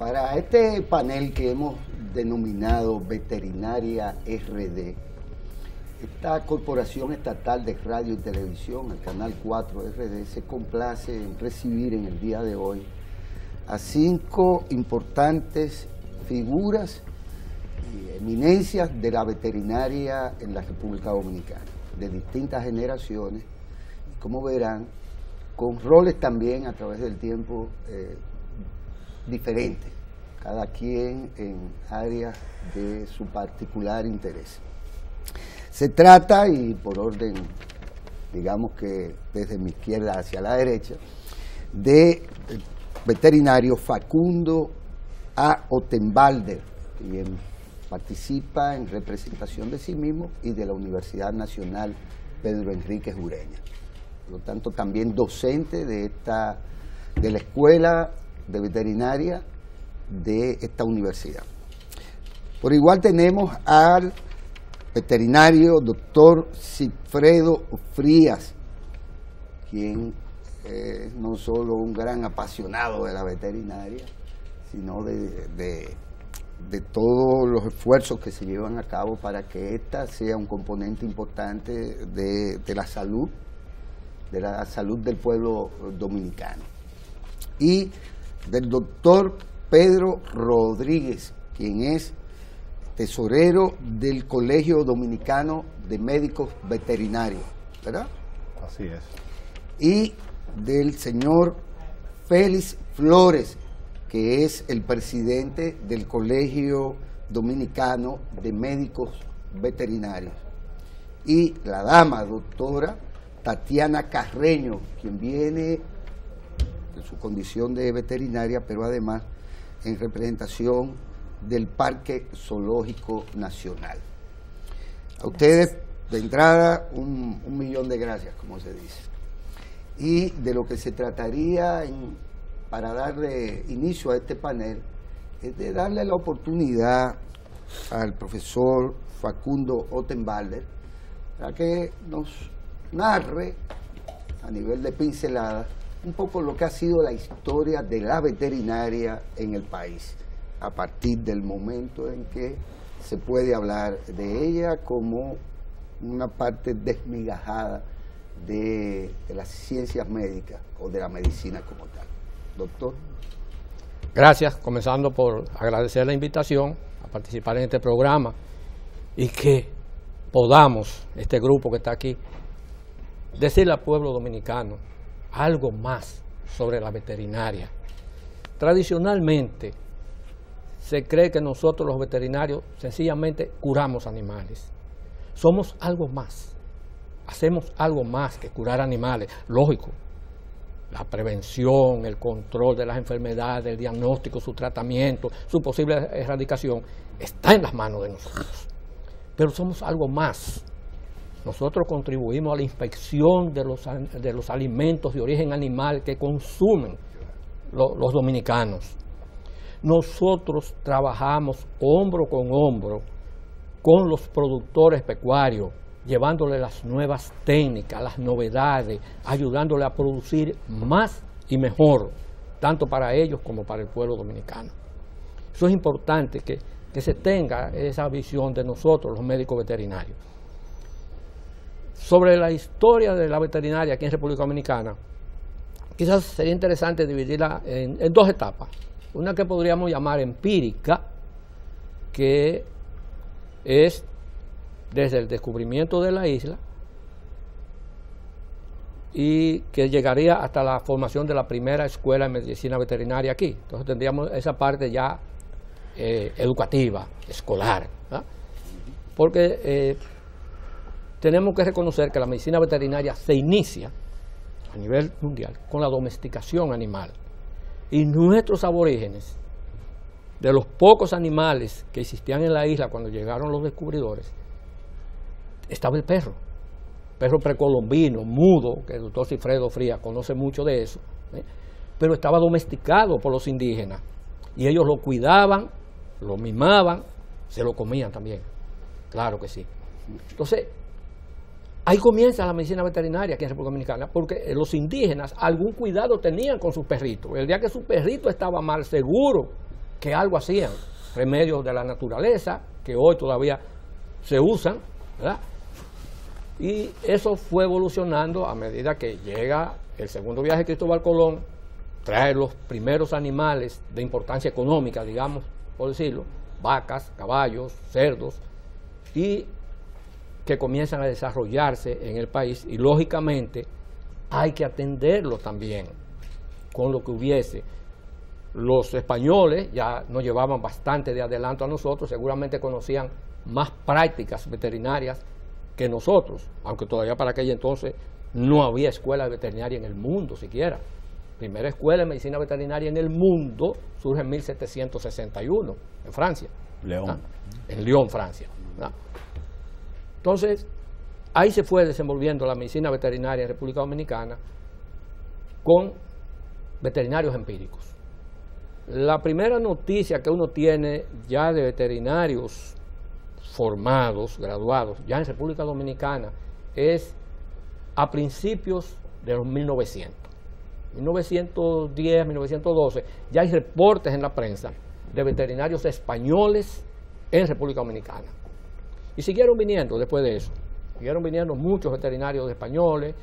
Para este panel que hemos denominado Veterinaria RD, esta Corporación Estatal de Radio y Televisión, el Canal 4 RD, se complace en recibir en el día de hoy a 5 importantes figuras y eminencias de la veterinaria en la República Dominicana, de distintas generaciones, y como verán, con roles también a través del tiempo diferentes, cada quien en áreas de su particular interés. Se trata, y por orden, digamos que desde mi izquierda hacia la derecha, de veterinario Facundo A. Otenbalder, quien participa en representación de sí mismo y de la Universidad Nacional Pedro Enríquez Ureña. Por lo tanto, también docente de la Escuela de Veterinaria de esta universidad. Por igual tenemos al veterinario doctor Sigfredo Frías, quien es no solo un gran apasionado de la veterinaria, sino de todos los esfuerzos que se llevan a cabo para que ésta sea un componente importante de la salud del pueblo dominicano. Y del doctor Pedro Rodríguez, quien es tesorero del Colegio Dominicano de Médicos Veterinarios, ¿verdad? Así es. Y del señor Félix Flores, que es el presidente del Colegio Dominicano de Médicos Veterinarios. Y la dama doctora Tatiana Carreño, quien viene en su condición de veterinaria, pero además en representación del Parque Zoológico Nacional. A ustedes, de entrada, un millón de gracias, como se dice. Y de lo que se trataría para darle inicio a este panel es de darle la oportunidad al profesor Facundo Otenbalder para que nos narre a nivel de pincelada un poco lo que ha sido la historia de la veterinaria en el país, a partir del momento en que se puede hablar de ella como una parte desmigajada de las ciencias médicas o de la medicina como tal. Doctor. Gracias, comenzando por agradecer la invitación a participar en este programa y que podamos, este grupo que está aquí, decirle al pueblo dominicano algo más sobre la veterinaria. Tradicionalmente se cree que nosotros los veterinarios sencillamente curamos animales. Somos algo más, hacemos algo más que curar animales, lógico. La prevención, el control de las enfermedades, el diagnóstico, su tratamiento, su posible erradicación, está en las manos de nosotros. Pero somos algo más. Nosotros contribuimos a la inspección de los alimentos de origen animal que consumen los dominicanos. Nosotros trabajamos hombro con hombro con los productores pecuarios, llevándole las nuevas técnicas, las novedades, ayudándole a producir más y mejor, tanto para ellos como para el pueblo dominicano. Eso es importante que se tenga esa visión de nosotros, los médicos veterinarios. Sobre la historia de la veterinaria aquí en República Dominicana, quizás sería interesante dividirla en 2 etapas. Una que podríamos llamar empírica, que es desde el descubrimiento de la isla y que llegaría hasta la formación de la primera escuela de medicina veterinaria aquí. Entonces tendríamos esa parte ya educativa, escolar, ¿verdad? Porque tenemos que reconocer que la medicina veterinaria se inicia a nivel mundial con la domesticación animal. Y nuestros aborígenes, de los pocos animales que existían en la isla cuando llegaron los descubridores, estaba el perro precolombino, mudo, que el doctor Sigfredo Frías conoce mucho de eso, pero estaba domesticado por los indígenas. Y ellos lo cuidaban, lo mimaban, se lo comían también. Claro que sí. Entonces, ahí comienza la medicina veterinaria aquí en República Dominicana, porque los indígenas algún cuidado tenían con sus perritos. El día que su perrito estaba mal, seguro que algo hacían, remedios de la naturaleza, que hoy todavía se usan, ¿verdad? Y eso fue evolucionando a medida que llega el segundo viaje de Cristóbal Colón, trae los primeros animales de importancia económica, digamos, por decirlo, vacas, caballos, cerdos, y que comienzan a desarrollarse en el país, y lógicamente hay que atenderlos también con lo que hubiese. Los españoles ya nos llevaban bastante de adelanto a nosotros, seguramente conocían más prácticas veterinarias que nosotros, aunque todavía para aquel entonces no había escuela de veterinaria en el mundo siquiera. Primera escuela de medicina veterinaria en el mundo surge en 1761 en Francia. León. En Lyon, Francia. Entonces, ahí se fue desenvolviendo la medicina veterinaria en República Dominicana con veterinarios empíricos. La primera noticia que uno tiene ya de veterinarios formados, graduados, ya en República Dominicana, es a principios de los 1900. 1910, 1912, ya hay reportes en la prensa de veterinarios españoles en República Dominicana. Y siguieron viniendo después de eso. Siguieron viniendo muchos veterinarios españoles,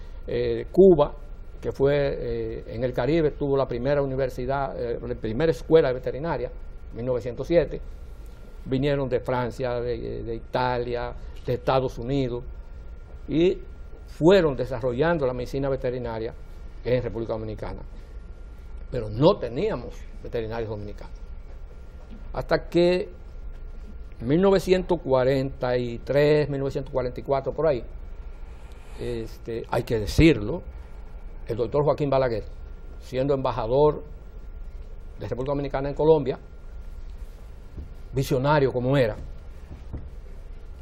Cuba, que fue en el Caribe, tuvo la primera universidad, la primera escuela de veterinaria, en 1907. Vinieron de Francia, de Italia, de Estados Unidos, y fueron desarrollando la medicina veterinaria en República Dominicana. Pero no teníamos veterinarios dominicanos. Hasta que 1943, 1944, por ahí, hay que decirlo, el doctor Joaquín Balaguer, siendo embajador de República Dominicana en Colombia, visionario como era,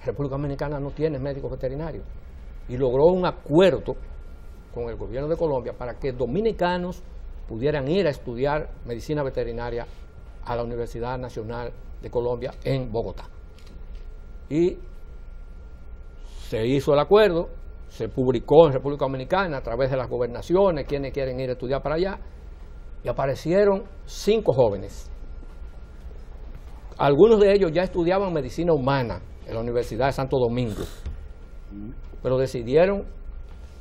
República Dominicana no tiene médicos veterinarios, y logró un acuerdo con el gobierno de Colombia para que dominicanos pudieran ir a estudiar medicina veterinaria a la Universidad Nacional de Colombia en Bogotá. Y se hizo el acuerdo, se publicó en República Dominicana a través de las gobernaciones, quienes quieren ir a estudiar para allá, y aparecieron 5 jóvenes. Algunos de ellos ya estudiaban medicina humana en la Universidad de Santo Domingo, pero decidieron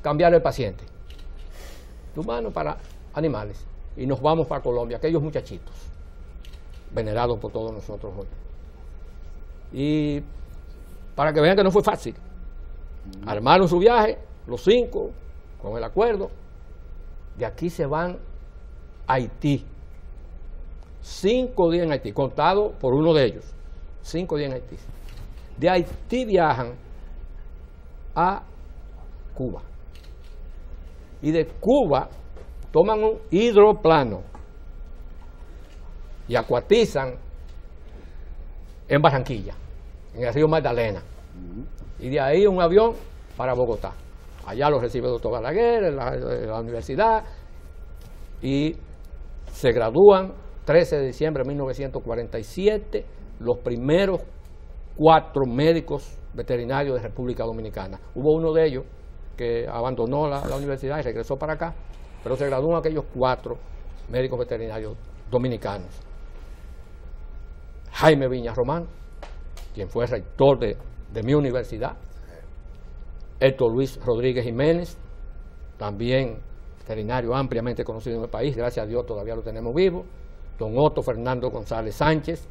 cambiar el paciente de humano para animales, y nos vamos para Colombia, aquellos muchachitos venerados por todos nosotros hoy. Y para que vean que no fue fácil, armaron su viaje, los 5, con el acuerdo. De aquí se van a Haití, 5 días en Haití, contado por uno de ellos, 5 días en Haití. De Haití viajan a Cuba, y de Cuba toman un hidroplano y acuatizan en Barranquilla, en el río Magdalena, y de ahí un avión para Bogotá. Allá lo recibe el doctor Balaguer en la universidad, y se gradúan 13 de diciembre de 1947 los primeros 4 médicos veterinarios de República Dominicana. Hubo uno de ellos que abandonó la universidad y regresó para acá, pero se gradúan aquellos 4 médicos veterinarios dominicanos. Jaime Viñas Román, quien fue rector de mi universidad, Héctor Luis Rodríguez Jiménez, también veterinario ampliamente conocido en el país, gracias a Dios todavía lo tenemos vivo, don Otto Fernando González Sánchez,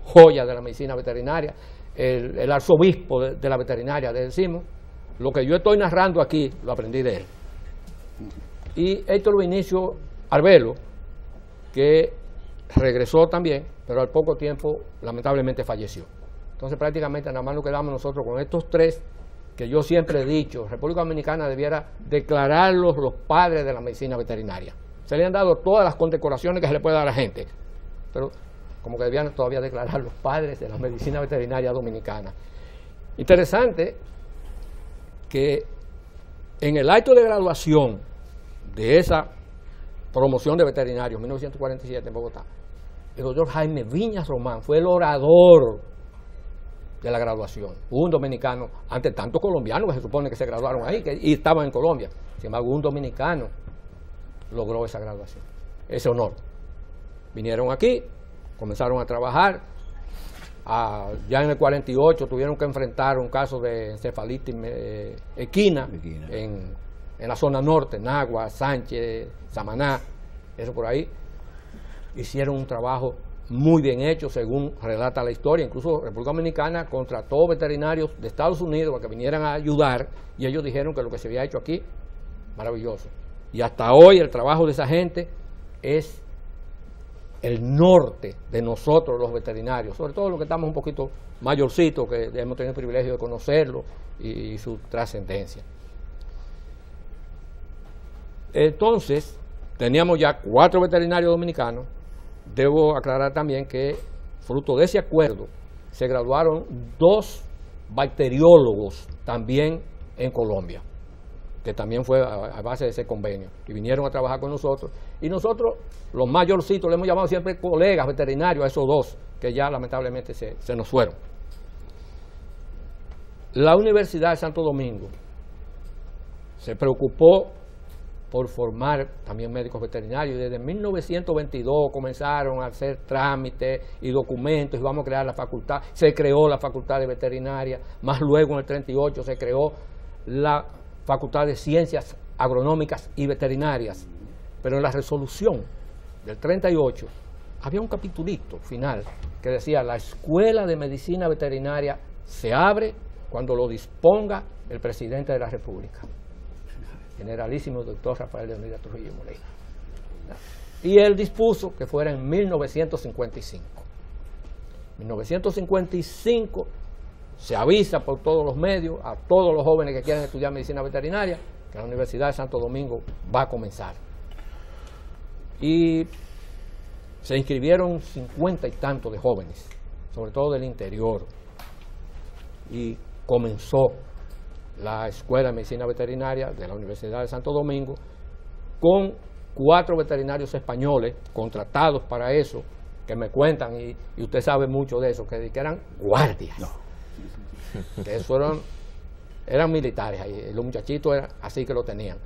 joya de la medicina veterinaria, el arzobispo de la veterinaria, le decimos. Lo que yo estoy narrando aquí lo aprendí de él. Y Héctor Vinicio Arbelo, que regresó también, pero al poco tiempo lamentablemente falleció. Entonces prácticamente nada más nos quedamos nosotros con estos 3 que yo siempre he dicho, República Dominicana debiera declararlos los padres de la medicina veterinaria. Se le han dado todas las condecoraciones que se le puede dar a la gente, pero como que debían todavía declarar los padres de la medicina veterinaria dominicana. Interesante que en el acto de graduación de esa promoción de veterinarios, 1947 en Bogotá, el doctor Jaime Viñas Román fue el orador de la graduación. Un dominicano, ante tantos colombianos que se supone que se graduaron ahí y estaban en Colombia. Sin embargo, un dominicano logró esa graduación, ese honor. Vinieron aquí, comenzaron a trabajar. Ya en el 48 tuvieron que enfrentar un caso de encefalitis equina en la zona norte, Nagua, Sánchez, Samaná, eso por ahí. Hicieron un trabajo muy bien hecho, según relata la historia. Incluso República Dominicana contrató veterinarios de Estados Unidos para que vinieran a ayudar, y ellos dijeron que lo que se había hecho aquí, maravilloso. Y hasta hoy el trabajo de esa gente es el norte de nosotros los veterinarios, sobre todo los que estamos un poquito mayorcitos, que hemos tenido el privilegio de conocerlo y su trascendencia. Entonces, teníamos ya 4 veterinarios dominicanos. Debo aclarar también que, fruto de ese acuerdo, se graduaron 2 bacteriólogos también en Colombia, que también fue a base de ese convenio, y vinieron a trabajar con nosotros. Y nosotros, los mayorcitos, le hemos llamado siempre colegas veterinarios a esos 2, que ya lamentablemente se nos fueron. La Universidad de Santo Domingo se preocupó por formar también médicos veterinarios, y desde 1922 comenzaron a hacer trámites y documentos, y vamos a crear la facultad. Se creó la facultad de veterinaria, más luego en el 38 se creó la Facultad de Ciencias Agronómicas y Veterinarias. Pero en la resolución del 38 había un capitulito final que decía: la Escuela de Medicina Veterinaria se abre cuando lo disponga el presidente de la República, generalísimo doctor Rafael Leonidas Trujillo Molina. Y él dispuso que fuera en 1955. 1955 se avisa por todos los medios a todos los jóvenes que quieran estudiar medicina veterinaria que la Universidad de Santo Domingo va a comenzar. Y se inscribieron 50 y tantos de jóvenes, sobre todo del interior, y comenzó la Escuela de Medicina Veterinaria de la Universidad de Santo Domingo, con 4 veterinarios españoles contratados para eso, que me cuentan, y usted sabe mucho de eso, que eran guardias. No. Que eso eran militares ahí, los muchachitos eran así que lo tenían.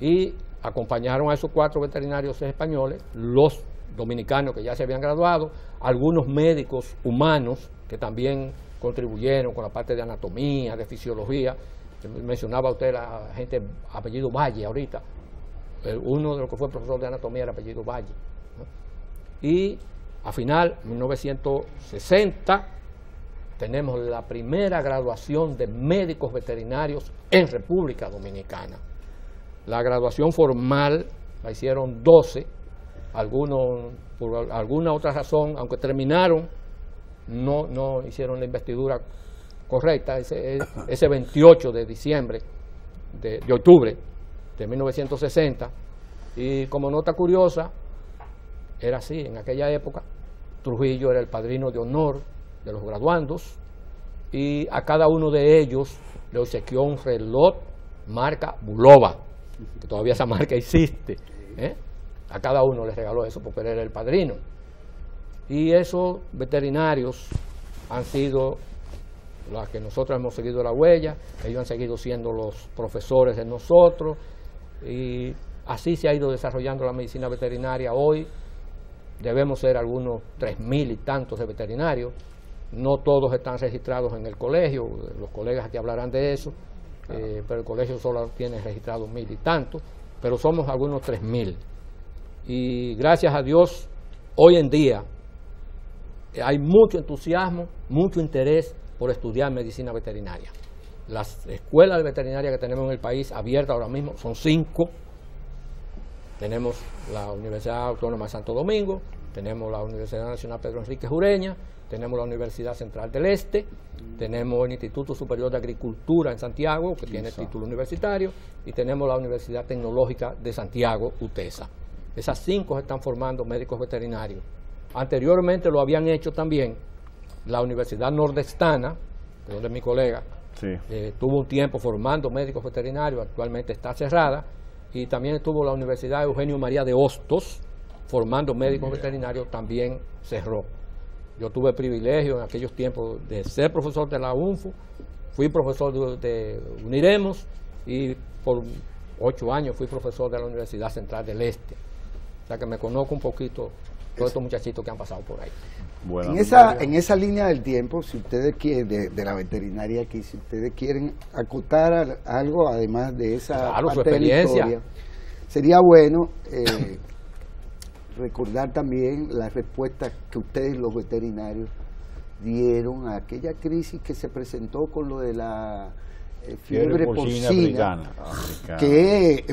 Y acompañaron a esos 4 veterinarios españoles, los dominicanos que ya se habían graduado, algunos médicos humanos que también contribuyeron con la parte de anatomía, de fisiología. Mencionaba usted la gente apellido Valle ahorita. Uno de los que fue profesor de anatomía era apellido Valle, ¿no? Y a final, 1960, tenemos la primera graduación de médicos veterinarios en República Dominicana. La graduación formal la hicieron 12, algunos por alguna otra razón, aunque terminaron, no hicieron la investidura correcta. Ese 28 de diciembre, de octubre de 1960, y como nota curiosa, era así, en aquella época, Trujillo era el padrino de honor de los graduandos, y a cada uno de ellos le obsequió un reloj marca Bulova, que todavía esa marca existe, ¿eh? A cada uno les regaló eso porque él era el padrino. Y esos veterinarios han sido los que nosotros hemos seguido la huella, ellos han seguido siendo los profesores de nosotros, y así se ha ido desarrollando la medicina veterinaria. Hoy debemos ser algunos 3.000 y tantos de veterinarios. No todos están registrados en el colegio, los colegas aquí hablarán de eso, pero el colegio solo tiene registrados 1.000 y tantos, pero somos algunos 3.000. Y gracias a Dios, hoy en día hay mucho entusiasmo, mucho interés por estudiar medicina veterinaria. Las escuelas de veterinaria que tenemos en el país abiertas ahora mismo son 5. Tenemos la Universidad Autónoma de Santo Domingo, tenemos la Universidad Nacional Pedro Enríquez Ureña, tenemos la Universidad Central del Este, tenemos el Instituto Superior de Agricultura en Santiago, que tiene título universitario, y tenemos la Universidad Tecnológica de Santiago, UTESA. Esas 5 están formando médicos veterinarios. Anteriormente lo habían hecho también la Universidad Nordestana, de donde mi colega tuvo un tiempo formando médicos veterinarios, actualmente está cerrada, y también estuvo la Universidad Eugenio María de Hostos formando médicos veterinarios, también cerró. Yo tuve el privilegio en aquellos tiempos de ser profesor de la UNFU, fui profesor de Uniremos, y por 8 años fui profesor de la Universidad Central del Este. O sea que me conozco un poquito todos estos muchachitos que han pasado por ahí. Bueno, En esa línea del tiempo, si ustedes quieren, de la veterinaria aquí, si ustedes quieren acotar algo, además de esa Claro, su parte de la experiencia. historia, sería bueno recordar también las respuestas que ustedes, los veterinarios, dieron a aquella crisis que se presentó con lo de la fiebre porcina africana. que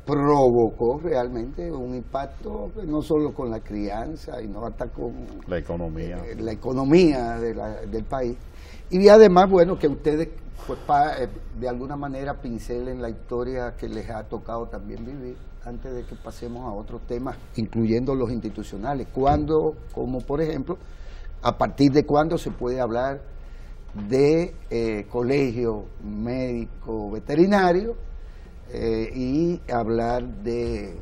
provocó realmente un impacto no solo con la crianza, sino hasta con La economía. la economía del país. Y además, bueno, que ustedes pues de alguna manera pincelen la historia que les ha tocado también vivir, antes de que pasemos a otros temas, incluyendo los institucionales. ¿Cuándo, como por ejemplo, a partir de cuándo se puede hablar de colegio médico veterinario y hablar del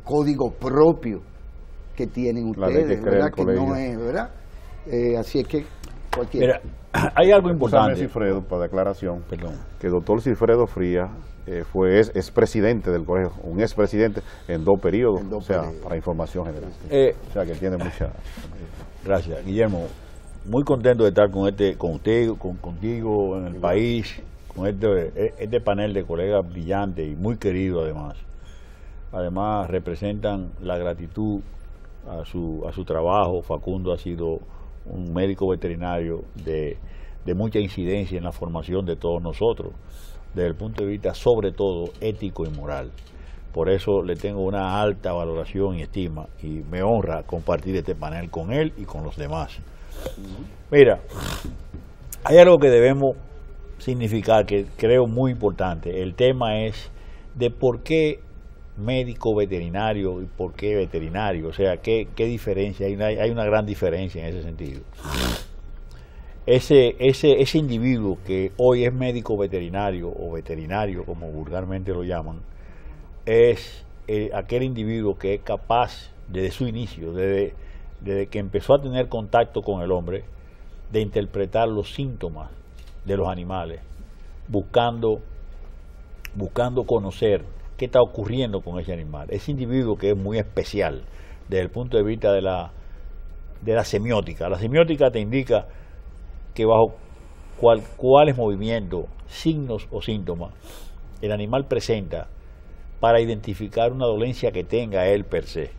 código propio que tienen La ley ustedes, que crea ¿verdad? el Que colegio. no es, ¿verdad? Así es que cualquiera. Mira, hay algo importante. Cifredo, para declaración, Perdón. que el doctor Cifredo Frías es presidente del colegio, un expresidente en 2 periodos, En 2 o sea, periodos. para información general. O sea, que tiene mucha... Gracias, Guillermo. Muy contento de estar con contigo en el país, con este panel de colegas brillantes y muy queridos además. Además representan la gratitud a su trabajo. Facundo ha sido un médico veterinario de mucha incidencia en la formación de todos nosotros, desde el punto de vista sobre todo ético y moral. Por eso le tengo una alta valoración y estima, y me honra compartir este panel con él y con los demás. Mira, hay algo que debemos significar, que creo muy importante. El tema es de por qué médico veterinario y por qué veterinario. O sea, qué diferencia. Hay una gran diferencia en ese sentido. Ese individuo que hoy es médico veterinario o veterinario, como vulgarmente lo llaman, es aquel individuo que es capaz, desde su inicio, desde que empezó a tener contacto con el hombre, de interpretar los síntomas de los animales, buscando conocer qué está ocurriendo con ese animal. Ese individuo que es muy especial desde el punto de vista de la semiótica. La semiótica te indica que bajo cuáles movimientos, signos o síntomas el animal presenta para identificar una dolencia que tenga él per se.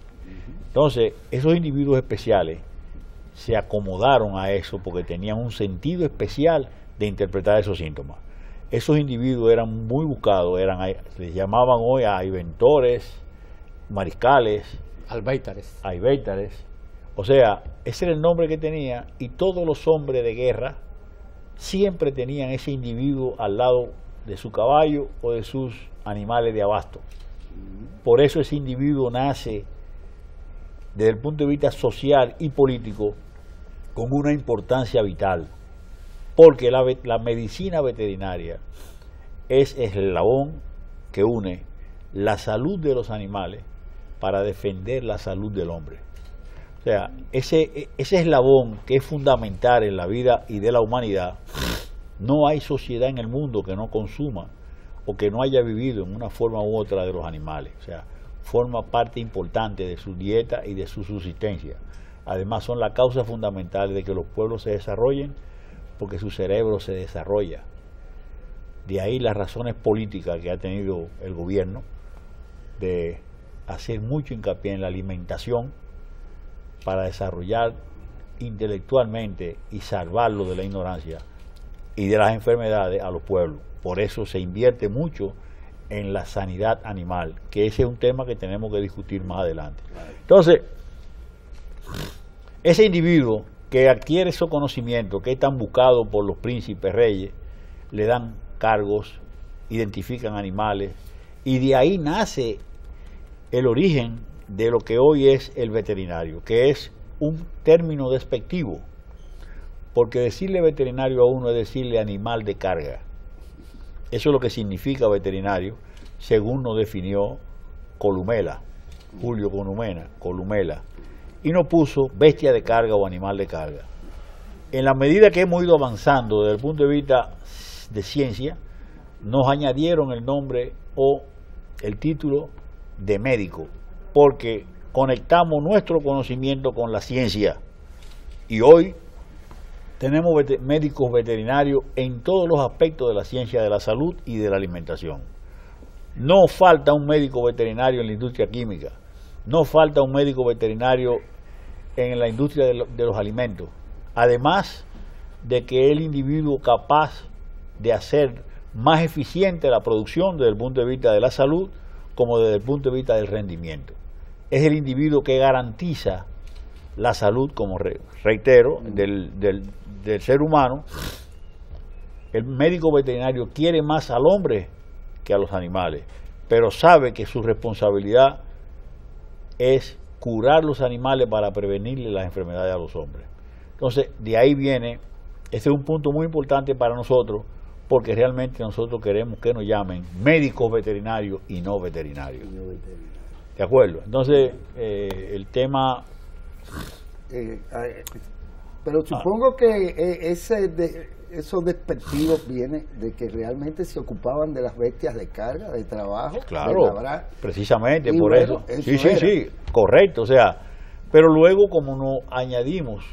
Entonces, esos individuos especiales se acomodaron a eso porque tenían un sentido especial de interpretar esos síntomas. Esos individuos eran muy buscados, les llamaban hoy a inventores, mariscales, albéitares. O sea, ese era el nombre que tenía, y todos los hombres de guerra siempre tenían ese individuo al lado de su caballo o de sus animales de abasto. Por eso ese individuo nace desde el punto de vista social y político con una importancia vital, porque la medicina veterinaria es el eslabón que une la salud de los animales para defender la salud del hombre. O sea, ese eslabón que es fundamental en la vida y de la humanidad, no hay sociedad en el mundo que no consuma o que no haya vivido en una forma u otra de los animales. O sea, forma parte importante de su dieta y de su subsistencia. Además, son la causa fundamental de que los pueblos se desarrollen, porque su cerebro se desarrolla. De ahí las razones políticas que ha tenido el gobierno de hacer mucho hincapié en la alimentación para desarrollar intelectualmente y salvarlo de la ignorancia y de las enfermedades a los pueblos. Por eso se invierte mucho en la sanidad animal, que ese es un tema que tenemos que discutir más adelante. Entonces, ese individuo que adquiere esos conocimientos, que es tan buscado por los príncipes reyes, le dan cargos, identifican animales, y de ahí nace el origen de lo que hoy es el veterinario, que es un término despectivo, porque decirle veterinario a uno es decirle animal de carga. Eso es lo que significa veterinario, según nos definió Columela, Julio Columela, y nos puso bestia de carga o animal de carga. En la medida que hemos ido avanzando desde el punto de vista de ciencia, nos añadieron el nombre o el título de médico, porque conectamos nuestro conocimiento con la ciencia. Y hoy tenemos médicos veterinarios en todos los aspectos de la ciencia de la salud y de la alimentación. No falta un médico veterinario en la industria química, no falta un médico veterinario en la industria de los alimentos. Además de que es el individuo capaz de hacer más eficiente la producción desde el punto de vista de la salud como desde el punto de vista del rendimiento. Es el individuo que garantiza la salud, como reitero, del ser humano. El médico veterinario quiere más al hombre que a los animales, pero sabe que su responsabilidad es curar los animales para prevenirle las enfermedades a los hombres. Entonces, de ahí viene, este es un punto muy importante para nosotros, porque realmente nosotros queremos que nos llamen médicos veterinarios y no veterinarios. ¿De acuerdo? Entonces, el tema... pero supongo que esos despectivos vienen de que realmente se ocupaban de las bestias de carga, de trabajo. Claro, de labrar, precisamente por bueno, eso. Sí, correcto. O sea, pero luego como nos añadimos,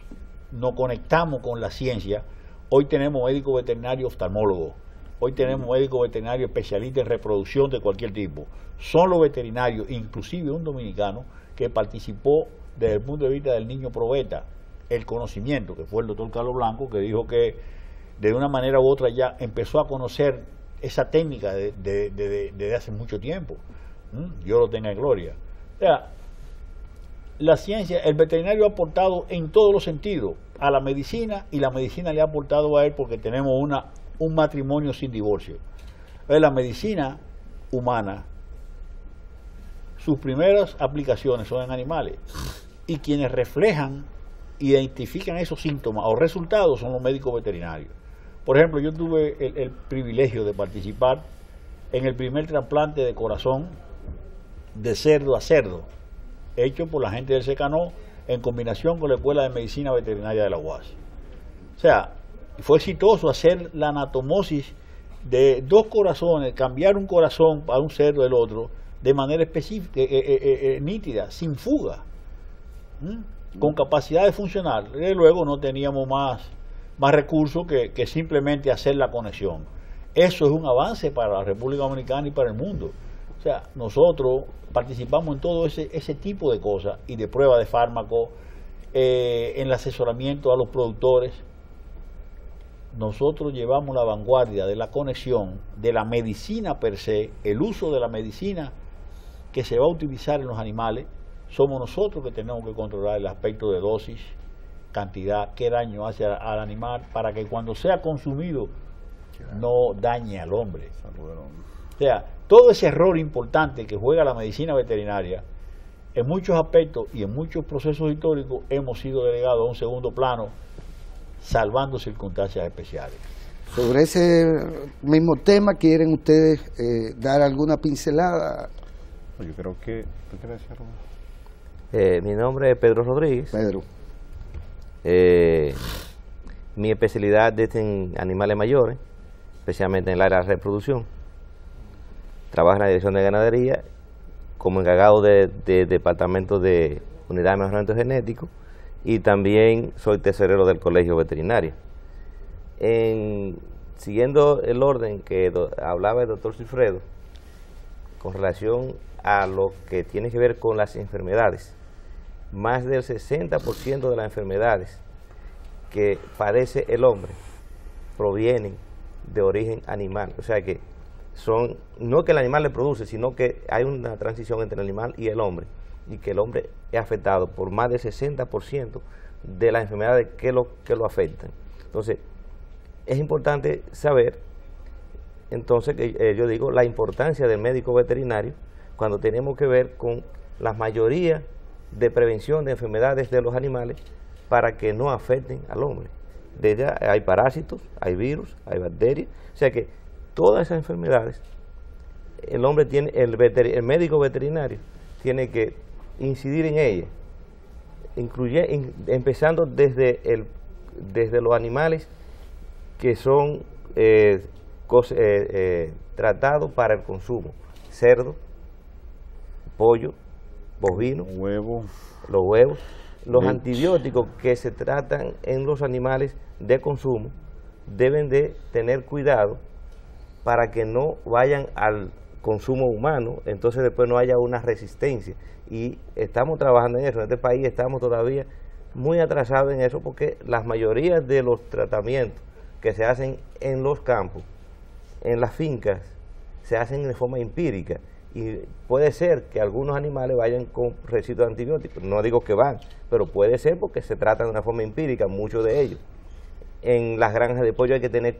nos conectamos con la ciencia, hoy tenemos médicos veterinarios oftalmólogos, hoy tenemos médicos veterinarios especialistas en reproducción de cualquier tipo. Son los veterinarios, inclusive un dominicano que participó desde el punto de vista del niño probeta, el conocimiento, que fue el doctor Carlos Blanco, que dijo que de una manera u otra ya empezó a conocer esa técnica desde hace mucho tiempo. Dios lo tenga en gloria. O sea, la ciencia, el veterinario ha aportado en todos los sentidos a la medicina, y la medicina le ha aportado a él porque tenemos un matrimonio sin divorcio. La medicina humana, sus primeras aplicaciones son en animales, y quienes reflejan, identifican esos síntomas o resultados son los médicos veterinarios. Por ejemplo, yo tuve el privilegio de participar en el primer trasplante de corazón de cerdo a cerdo, hecho por la gente del Secanó en combinación con la Escuela de Medicina Veterinaria de la UAS. O sea, fue exitoso hacer la anatomosis de dos corazones, cambiar un corazón para un cerdo del otro de manera específica, nítida, sin fuga, con capacidad de funcionar. Y luego no teníamos más recursos que simplemente hacer la conexión. Eso es un avance para la República Dominicana y para el mundo. O sea, nosotros participamos en todo ese tipo de cosas y de prueba de fármacos, en el asesoramiento a los productores. Nosotros llevamos la vanguardia de la conexión de la medicina per se, el uso de la medicina que se va a utilizar en los animales. Somos nosotros que tenemos que controlar el aspecto de dosis, cantidad, qué daño hace al animal, para que cuando sea consumido no dañe al hombre. O sea, todo ese error importante que juega la medicina veterinaria, en muchos aspectos y en muchos procesos históricos hemos sido delegados a un segundo plano, salvando circunstancias especiales. Sobre ese mismo tema, ¿quieren ustedes dar alguna pincelada? Yo creo que... ¿Tú quieres decir algo? Mi nombre es Pedro Rodríguez. Pedro. Mi especialidad es en animales mayores, especialmente en el área de reproducción. Trabajo en la dirección de ganadería como encargado de departamento de unidad de mejoramiento genético, y también soy tesorero del colegio veterinario. Siguiendo el orden que hablaba el doctor Cifredo, con relación a lo que tiene que ver con las enfermedades, más del 60% de las enfermedades que padece el hombre provienen de origen animal. O sea que son, no que el animal le produce, sino que hay una transición entre el animal y el hombre, y que el hombre es afectado por más del 60% de las enfermedades que lo afectan. Entonces, es importante saber, entonces, que yo digo, la importancia del médico veterinario cuando tenemos que ver con la mayoría de prevención de enfermedades de los animales para que no afecten al hombre. De ella hay parásitos, hay virus, hay bacterias, o sea que todas esas enfermedades, el hombre tiene, el médico veterinario tiene que incidir en ellas, empezando desde los animales que son tratados para el consumo: cerdo, pollo, bovino, huevo, los huevos, los leche. antibióticos que se tratan en los animales de consumo deben de tener cuidado para que no vayan al consumo humano, entonces después no haya una resistencia. Y estamos trabajando en eso. En este país estamos todavía muy atrasados en eso porque las mayorías de los tratamientos que se hacen en los campos, en las fincas, se hacen de forma empírica y puede ser que algunos animales vayan con residuos de antibióticos. No digo que van, pero puede ser porque se tratan de una forma empírica, muchos de ellos. En las granjas de pollo hay que tener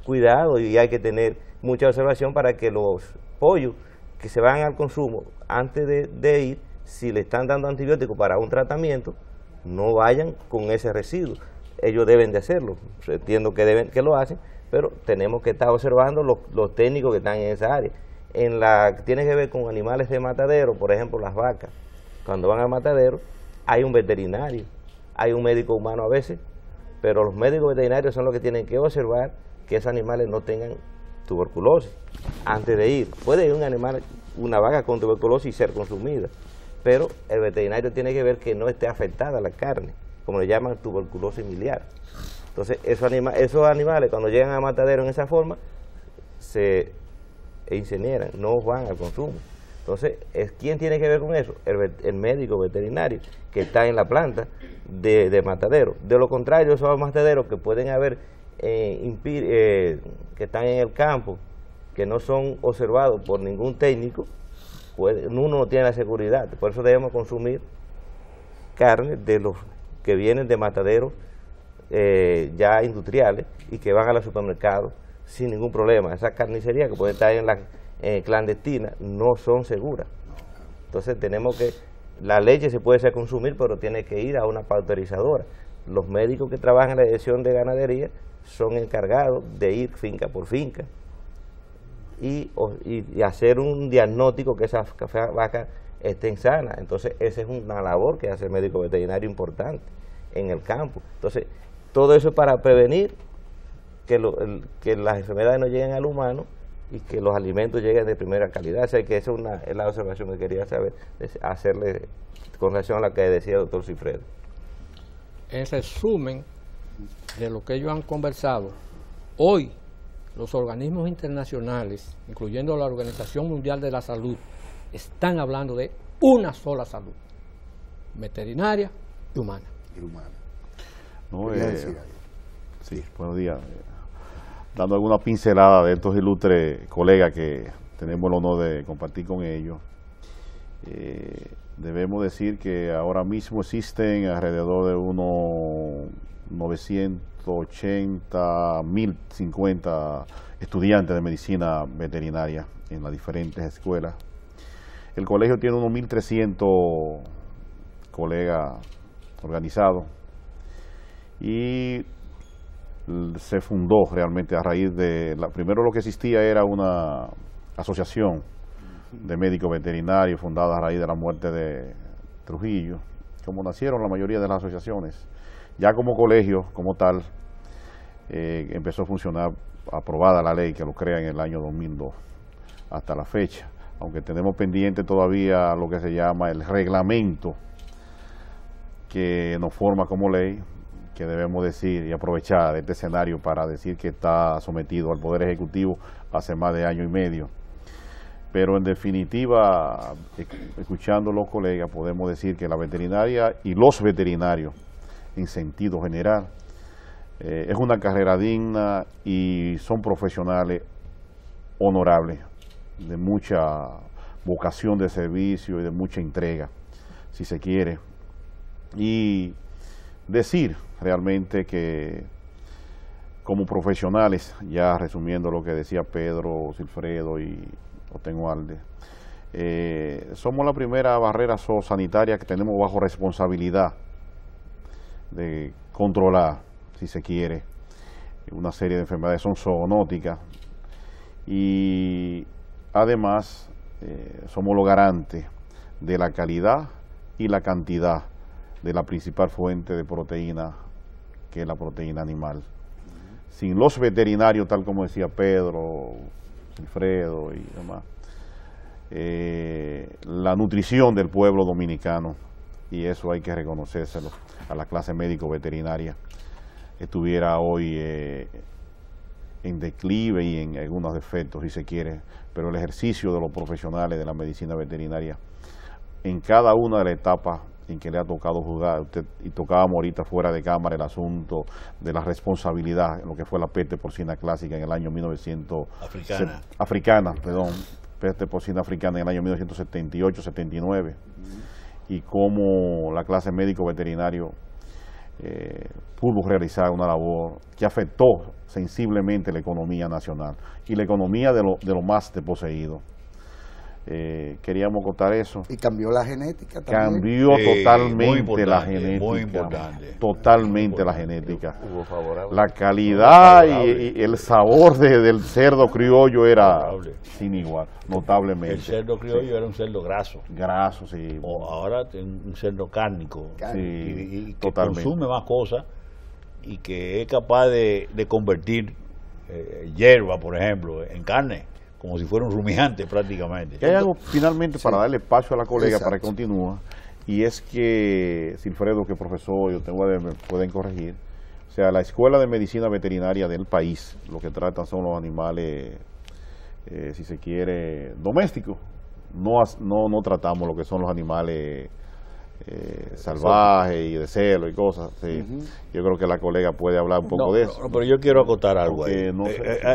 cuidado y hay que tener mucha observación para que los pollos que se van al consumo, antes de ir, si le están dando antibióticos para un tratamiento, no vayan con ese residuo. Ellos deben de hacerlo, entiendo que lo hacen, pero tenemos que estar observando los técnicos que están en esa área. Tiene que ver con animales de matadero, por ejemplo las vacas. Cuando van al matadero hay un veterinario, hay un médico humano a veces, pero los médicos veterinarios son los que tienen que observar que esos animales no tengan tuberculosis antes de ir. Puede ir una vaca con tuberculosis y ser consumida, pero el veterinario tiene que ver que no esté afectada la carne, como le llaman tuberculosis miliar. Entonces esos animales cuando llegan al matadero en esa forma se incineran, no van al consumo. Entonces, ¿quién tiene que ver con eso? El médico veterinario que está en la planta de matadero. De lo contrario, esos mataderos que pueden haber, que están en el campo, que no son observados por ningún técnico, uno no tiene la seguridad. Por eso debemos consumir carne de los que vienen de mataderos ya industriales y que van a los supermercados sin ningún problema. Esas carnicerías que pueden estar en la clandestina no son seguras. Entonces tenemos que, la leche se puede consumir, pero tiene que ir a una pasteurizadora. Los médicos que trabajan en la dirección de ganadería son encargados de ir finca por finca y hacer un diagnóstico que esas vacas estén sanas. Entonces esa es una labor que hace el médico veterinario importante en el campo. Entonces todo eso es para prevenir que las enfermedades no lleguen al humano y que los alimentos lleguen de primera calidad. O sea, que esa es la observación que quería hacerle con relación a la que decía el doctor Cifredo. En resumen de lo que ellos han conversado, hoy los organismos internacionales, incluyendo la Organización Mundial de la Salud, están hablando de una sola salud, veterinaria y humana. No, sí, buenos días. Dando alguna pincelada de estos ilustres colegas que tenemos el honor de compartir con ellos, debemos decir que ahora mismo existen alrededor de unos 980, 1050 estudiantes de medicina veterinaria en las diferentes escuelas. El colegio tiene unos 1300 colegas organizados y se fundó realmente a raíz de, primero lo que existía era una asociación de médicos veterinarios fundada a raíz de la muerte de Trujillo, como nacieron la mayoría de las asociaciones. Ya como colegio, como tal, empezó a funcionar, aprobada la ley que lo crea en el año 2002, hasta la fecha, aunque tenemos pendiente todavía lo que se llama el reglamento que nos forma como ley, que debemos decir y aprovechar de este escenario para decir que está sometido al Poder Ejecutivo hace más de año y medio. Pero en definitiva, escuchando a los colegas, podemos decir que la veterinaria y los veterinarios, en sentido general, es una carrera digna y son profesionales honorables, de mucha vocación de servicio y de mucha entrega, si se quiere. Y decir realmente que como profesionales, ya resumiendo lo que decía Pedro, Silfredo y Otengualde, somos la primera barrera zoosanitaria que tenemos bajo responsabilidad de controlar, si se quiere, una serie de enfermedades son zoonóticas y además somos los garantes de la calidad y la cantidad de la principal fuente de proteína, que es la proteína animal. Sin los veterinarios, tal como decía Pedro, Alfredo y demás, la nutrición del pueblo dominicano, y eso hay que reconocérselo a la clase médico-veterinaria. Estuviera hoy en declive y en algunos defectos, si se quiere, pero el ejercicio de los profesionales de la medicina veterinaria en cada una de las etapas en que le ha tocado jugar, y tocábamos ahorita fuera de cámara el asunto de la responsabilidad en lo que fue la peste porcina clásica en el año 1900... peste porcina africana en el año 1978-79, y cómo la clase médico-veterinario pudo realizar una labor que afectó sensiblemente la economía nacional y la economía de lo más desposeído. Queríamos contar eso. Y cambió la genética también. Cambió totalmente la genética. Muy importante. Totalmente la genética. La calidad y el sabor del cerdo criollo era sin igual, notablemente. El cerdo criollo era un cerdo graso. Graso, sí. O ahora un cerdo cárnico. Sí, y que totalmente. consume más cosas y que es capaz de convertir hierba, por ejemplo, en carne, como si fuera un rumiante prácticamente. Hay algo finalmente para darle espacio a la colega. Exacto. Para que continúe, y es que Silfredo, que profesor, me pueden corregir, o sea, la Escuela de Medicina Veterinaria del país, lo que tratan son los animales, si se quiere, domésticos. No tratamos lo que son los animales salvajes y de celo y cosas. Sí. Yo creo que la colega puede hablar un poco de eso. No, pero yo quiero acotar algo ahí.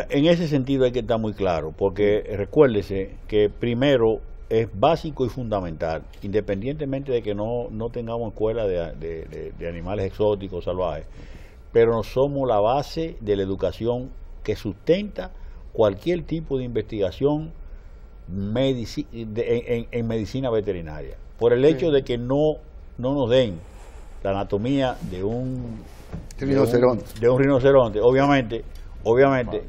En ese sentido hay que estar muy claro, porque recuérdese que primero es básico y fundamental, independientemente de que no tengamos escuela de animales exóticos, salvajes, pero no somos la base de la educación que sustenta cualquier tipo de investigación en medicina veterinaria. Por el hecho de que no nos den la anatomía de un rinoceronte. Obviamente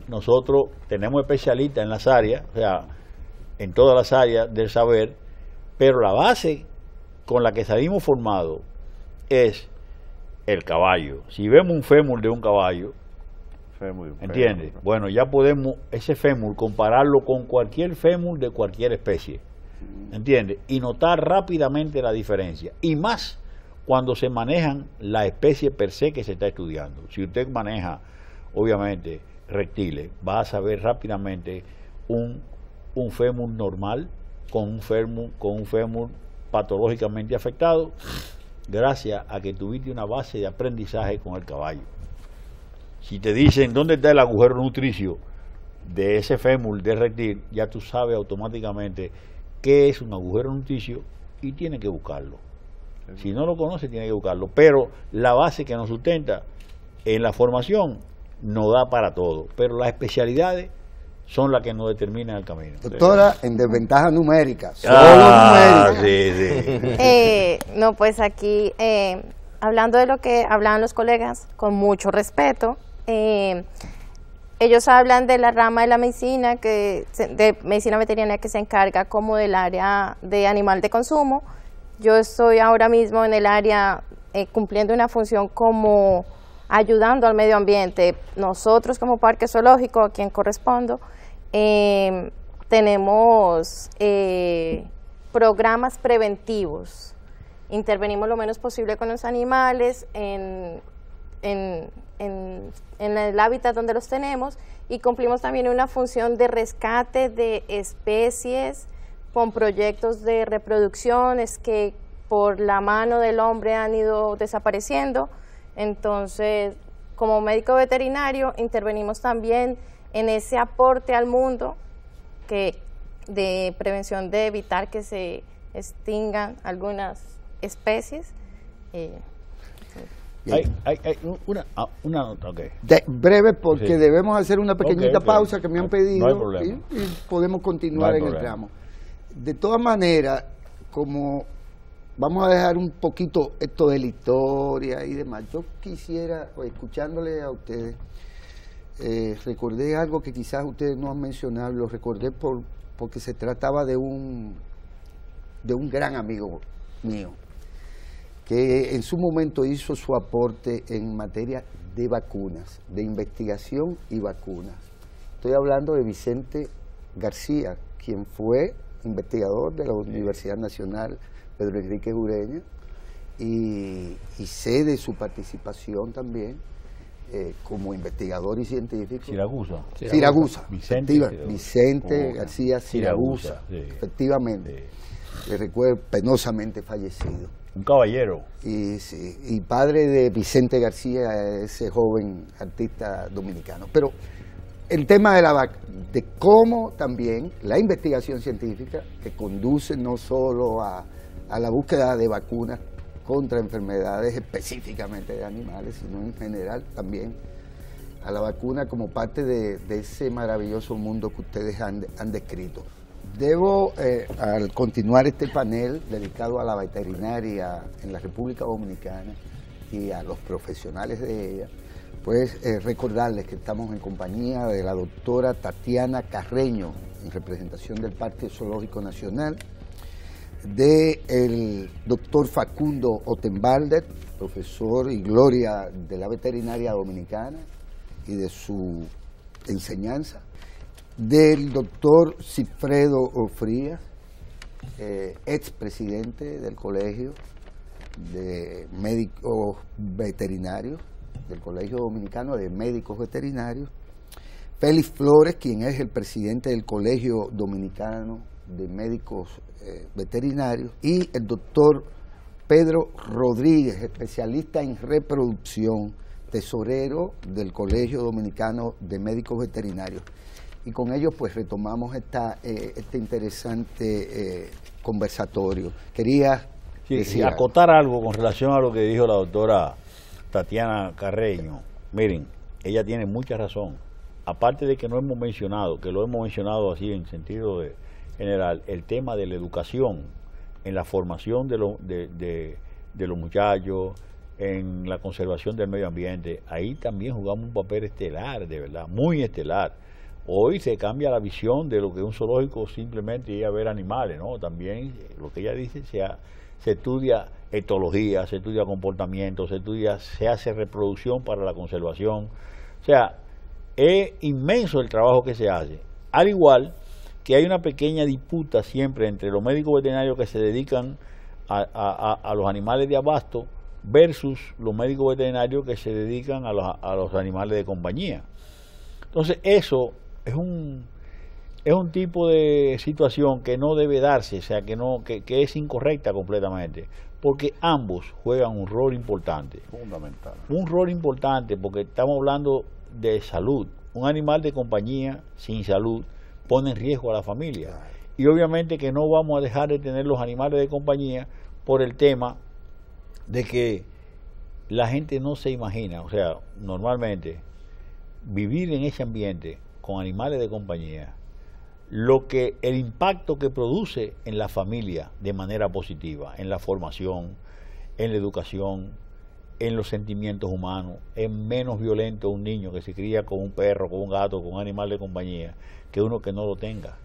nosotros tenemos especialistas en las áreas, o sea, en todas las áreas del saber, pero la base con la que salimos formados es el caballo. Si vemos un fémur de un caballo, ¿entiendes? Bueno, ya podemos ese fémur compararlo con cualquier fémur de cualquier especie, ¿entiendes? Y notar rápidamente la diferencia, y más cuando se manejan la especie per se que se está estudiando. Si usted maneja, obviamente, reptiles, va a saber rápidamente un fémur normal con un fémur patológicamente afectado, gracias a que tuviste una base de aprendizaje con el caballo. Si te dicen dónde está el agujero nutricio de ese fémur de reptil, ya tú sabes automáticamente qué es un agujero nutricio y tienes que buscarlo. Si no lo conoces, tienes que buscarlo. Pero la base que nos sustenta en la formación no da para todo. Pero las especialidades son las que nos determinan el camino. Doctora, en desventaja numérica. Solo numérica. Sí. No, pues aquí, hablando de lo que hablaban los colegas, con mucho respeto, ellos hablan de la rama de la medicina, de medicina veterinaria, que se encarga como del área de animal de consumo. Yo estoy ahora mismo en el área cumpliendo una función como ayudando al medio ambiente. Nosotros como Parque Zoológico, a quien correspondo, tenemos programas preventivos. Intervenimos lo menos posible con los animales en el hábitat donde los tenemos, y cumplimos también una función de rescate de especies con proyectos de reproducciones que por la mano del hombre han ido desapareciendo. Entonces, como médico veterinario, intervenimos también en ese aporte al mundo de prevención, de evitar que se extingan algunas especies. Hay una nota, okay. Breve, porque sí, debemos hacer una pequeñita pausa que me han pedido, no hay problema. Y podemos continuar en el tramo. De todas maneras, como vamos a dejar un poquito esto de la historia y demás, yo quisiera, escuchándole a ustedes, recordé algo que quizás ustedes no han mencionado, lo recordé porque se trataba de un gran amigo mío, que en su momento hizo su aporte en materia de vacunas, de investigación y vacunas. Estoy hablando de Vicente García, quien fue investigador de la Universidad Nacional Pedro Enrique Ureña, y sé de su participación también como investigador y científico. Siragusa. Vicente García Siragusa, sí. Efectivamente. Le recuerdo, penosamente fallecido. Un caballero. Y padre de Vicente García, ese joven artista dominicano. Pero el tema de cómo también la investigación científica, que conduce no solo a la búsqueda de vacunas contra enfermedades específicamente de animales, sino en general también a la vacuna como parte de ese maravilloso mundo que ustedes han descrito. Debo, al continuar este panel dedicado a la veterinaria en la República Dominicana y a los profesionales de ella, pues recordarles que estamos en compañía de la doctora Tatiana Carreño, en representación del Parque Zoológico Nacional, del doctor Facundo Ottenbalder, profesor y gloria de la veterinaria dominicana y de su enseñanza, del doctor Cifredo Frías, expresidente del Colegio de Médicos Veterinarios, del Colegio Dominicano de Médicos Veterinarios, Félix Flores, quien es el presidente del Colegio Dominicano de Médicos Veterinarios, y el doctor Pedro Rodríguez, especialista en reproducción, tesorero del Colegio Dominicano de Médicos Veterinarios. Y con ellos pues retomamos este interesante conversatorio. Quería decir acotar algo con relación a lo que dijo la doctora Tatiana Carreño. Miren, ella tiene mucha razón. Aparte de que no hemos mencionado, que lo hemos mencionado así en sentido general, el tema de la educación en la formación de los muchachos, en la conservación del medio ambiente, ahí también jugamos un papel estelar, de verdad, muy estelar. Hoy se cambia la visión de lo que un zoológico simplemente ir a ver animales, ¿no? También lo que ella dice, se estudia etología, se estudia comportamiento, se hace reproducción para la conservación. O sea, es inmenso el trabajo que se hace. Al igual que hay una pequeña disputa siempre entre los médicos veterinarios que se dedican a los animales de abasto versus los médicos veterinarios que se dedican a los animales de compañía. Entonces eso es un tipo de situación que no debe darse, o sea, que es incorrecta completamente, porque ambos juegan un rol importante. Fundamental. Un rol importante porque estamos hablando de salud. Un animal de compañía sin salud pone en riesgo a la familia. Y obviamente que no vamos a dejar de tener los animales de compañía por el tema de que la gente no se imagina, o sea, normalmente vivir en ese ambiente con animales de compañía, el impacto que produce en la familia de manera positiva, en la formación, en la educación, en los sentimientos humanos, es menos violento un niño que se cría con un perro, con un gato, con un animal de compañía, que uno que no lo tenga.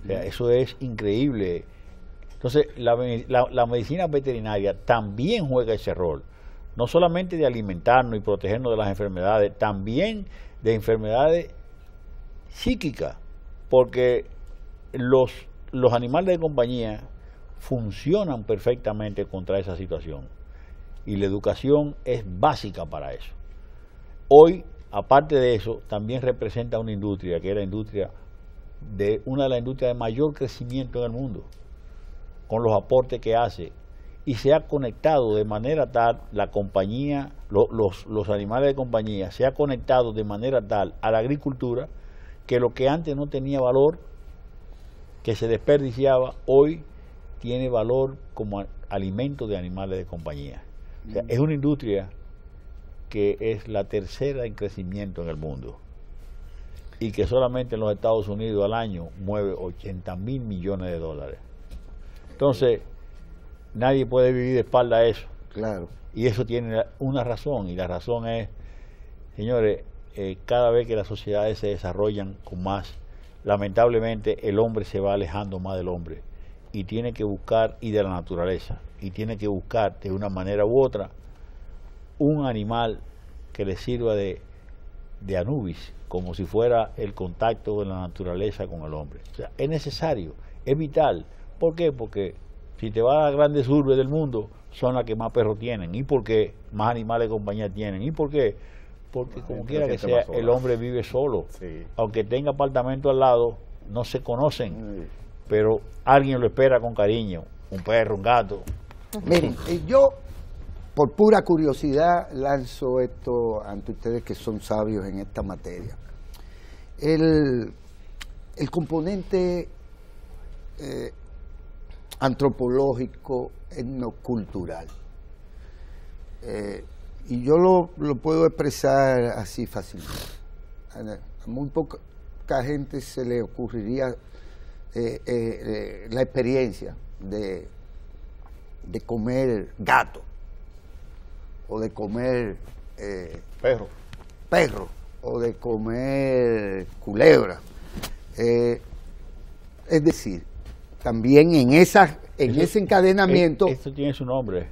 O sea, eso es increíble. Entonces, la medicina veterinaria también juega ese rol, no solamente de alimentarnos y protegernos de las enfermedades, también de enfermedades psíquicas, porque los animales de compañía funcionan perfectamente contra esa situación y la educación es básica para eso. Hoy, aparte de eso, también representa una industria que es la industria una de las industrias de mayor crecimiento en el mundo, con los aportes que hace, y se ha conectado de manera tal, la compañía, los animales de compañía, se ha conectado de manera tal a la agricultura, que lo que antes no tenía valor, que se desperdiciaba, hoy tiene valor como alimento de animales de compañía. O sea, es una industria que es la tercera en crecimiento en el mundo y que solamente en los Estados Unidos al año mueve 80.000 millones de dólares. Entonces, nadie puede vivir de espalda a eso. Claro. Y eso tiene una razón, y la razón es, señores, cada vez que las sociedades se desarrollan con más, lamentablemente el hombre se va alejando más del hombre y tiene que buscar, y de la naturaleza, y tiene que buscar de una manera u otra un animal que le sirva de Anubis, como si fuera el contacto de la naturaleza con el hombre. O sea, es necesario, es vital. ¿Por qué? Porque si te vas a las grandes urbes del mundo, son las que más perros tienen. ¿Y por qué? Más animales de compañía tienen. ¿Y por qué? Porque como quiera que sea, el hombre vive solo. Sí. Aunque tenga apartamento al lado, no se conocen, pero alguien lo espera con cariño, un perro, un gato. Miren, yo por pura curiosidad lanzo esto ante ustedes que son sabios en esta materia. El componente antropológico, etnocultural. Y yo lo puedo expresar así fácilmente. A muy poca gente se le ocurriría la experiencia de comer gato o de comer perro o de comer culebra. Es decir, también en ese encadenamiento... Esto tiene su nombre.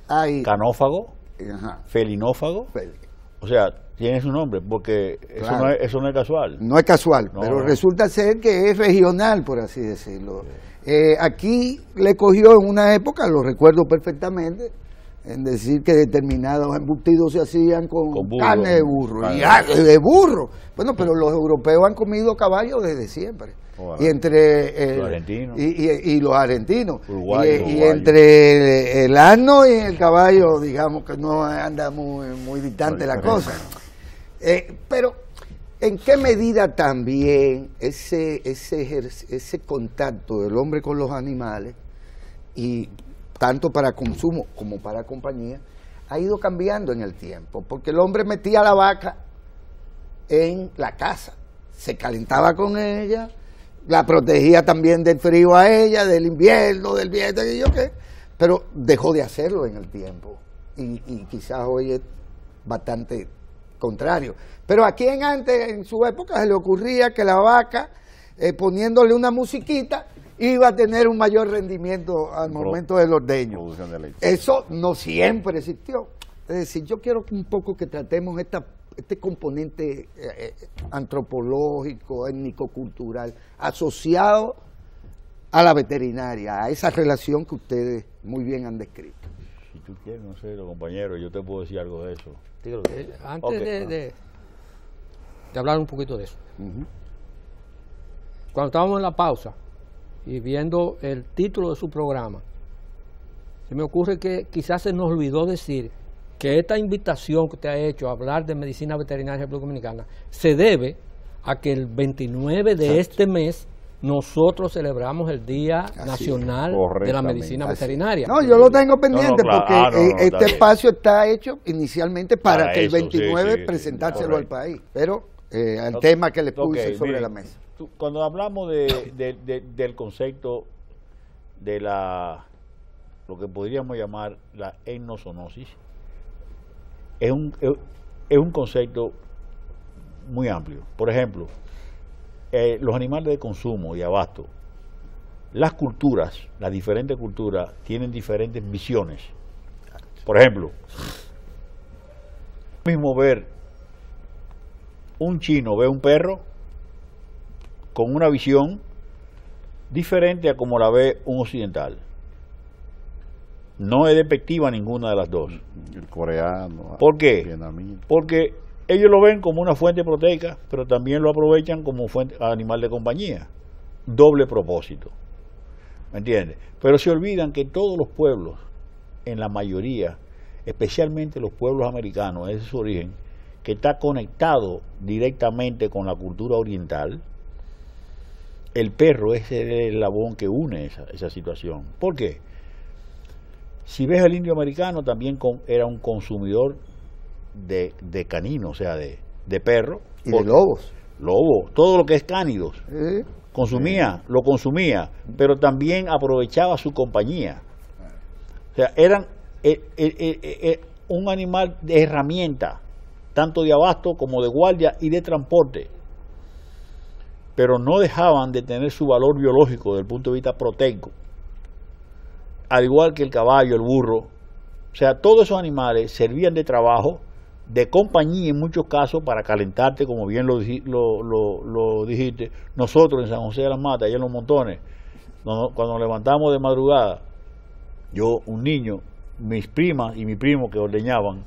Hay, canófago, ajá, felinófago. O sea, tiene su nombre, porque claro, eso no es casual. No es casual, no, pero resulta ser que es regional, por así decirlo. Aquí le cogió en una época, lo recuerdo perfectamente, en decir que determinados embutidos se hacían con burro, carne de burro. De burro. Bueno, pero los europeos han comido caballo desde siempre. Y entre los argentinos. Y los argentinos. Uruguayo. Y entre el asno y el caballo, digamos que no anda muy distante la cosa. Pero, ¿en qué medida también ese contacto del hombre con los animales, y tanto para consumo como para compañía, ha ido cambiando en el tiempo? Porque el hombre metía a la vaca en la casa, se calentaba con ella, la protegía también del frío a ella, del invierno, del viento, y yo qué, pero dejó de hacerlo en el tiempo, y quizás hoy es bastante contrario. Pero a quien antes, en su época, se le ocurría que la vaca, poniéndole una musiquita, iba a tener un mayor rendimiento al momento del ordeño. Eso no siempre existió. Es decir, yo quiero un poco que tratemos este componente antropológico, étnico-cultural, asociado a la veterinaria, a esa relación que ustedes muy bien han descrito. Si tú quieres, no sé, compañero, yo te puedo decir algo de eso. Antes de hablar un poquito de eso, cuando estábamos en la pausa y viendo el título de su programa, se me ocurre que quizás se nos olvidó decir que esta invitación que usted ha hecho a hablar de medicina veterinaria en República Dominicana se debe a que el 29 de este mes nosotros celebramos el Día Nacional de la Medicina Veterinaria. No, yo lo tengo pendiente porque este espacio está hecho inicialmente para que el 29 presentárselo al país, pero el tema que le puse sobre la mesa. Cuando hablamos del concepto de lo que podríamos llamar la etnozoonosis, es un concepto muy amplio. Por ejemplo, los animales de consumo y abasto, las culturas, las diferentes culturas tienen diferentes visiones. Por ejemplo, mismo ver un chino ve un perro con una visión diferente a como la ve un occidental. No es despectiva ninguna de las dos. El coreano. ¿Por qué? Porque ellos lo ven como una fuente proteica, pero también lo aprovechan como fuente animal de compañía. Doble propósito. ¿Me entiendes? Pero se olvidan que todos los pueblos, en la mayoría, especialmente los pueblos americanos, ese es su origen, que está conectado directamente con la cultura oriental, el perro es el eslabón que une esa situación. ¿Por qué? Si ves el indio americano, también era un consumidor de caninos, o sea, de perro. Y de lobos. Lobos, todo lo que es cánidos. Lo consumía, pero también aprovechaba su compañía. O sea, eran un animal de herramienta, tanto de abasto como de guardia y de transporte. Pero no dejaban de tener su valor biológico desde el punto de vista proteico. Al igual que el caballo, el burro. O sea, todos esos animales servían de trabajo, de compañía en muchos casos, para calentarte, como bien lo dijiste. Nosotros en San José de las Matas, allá en Los Montones, cuando nos levantamos de madrugada, yo, un niño, mis primas y mi primo que ordeñaban,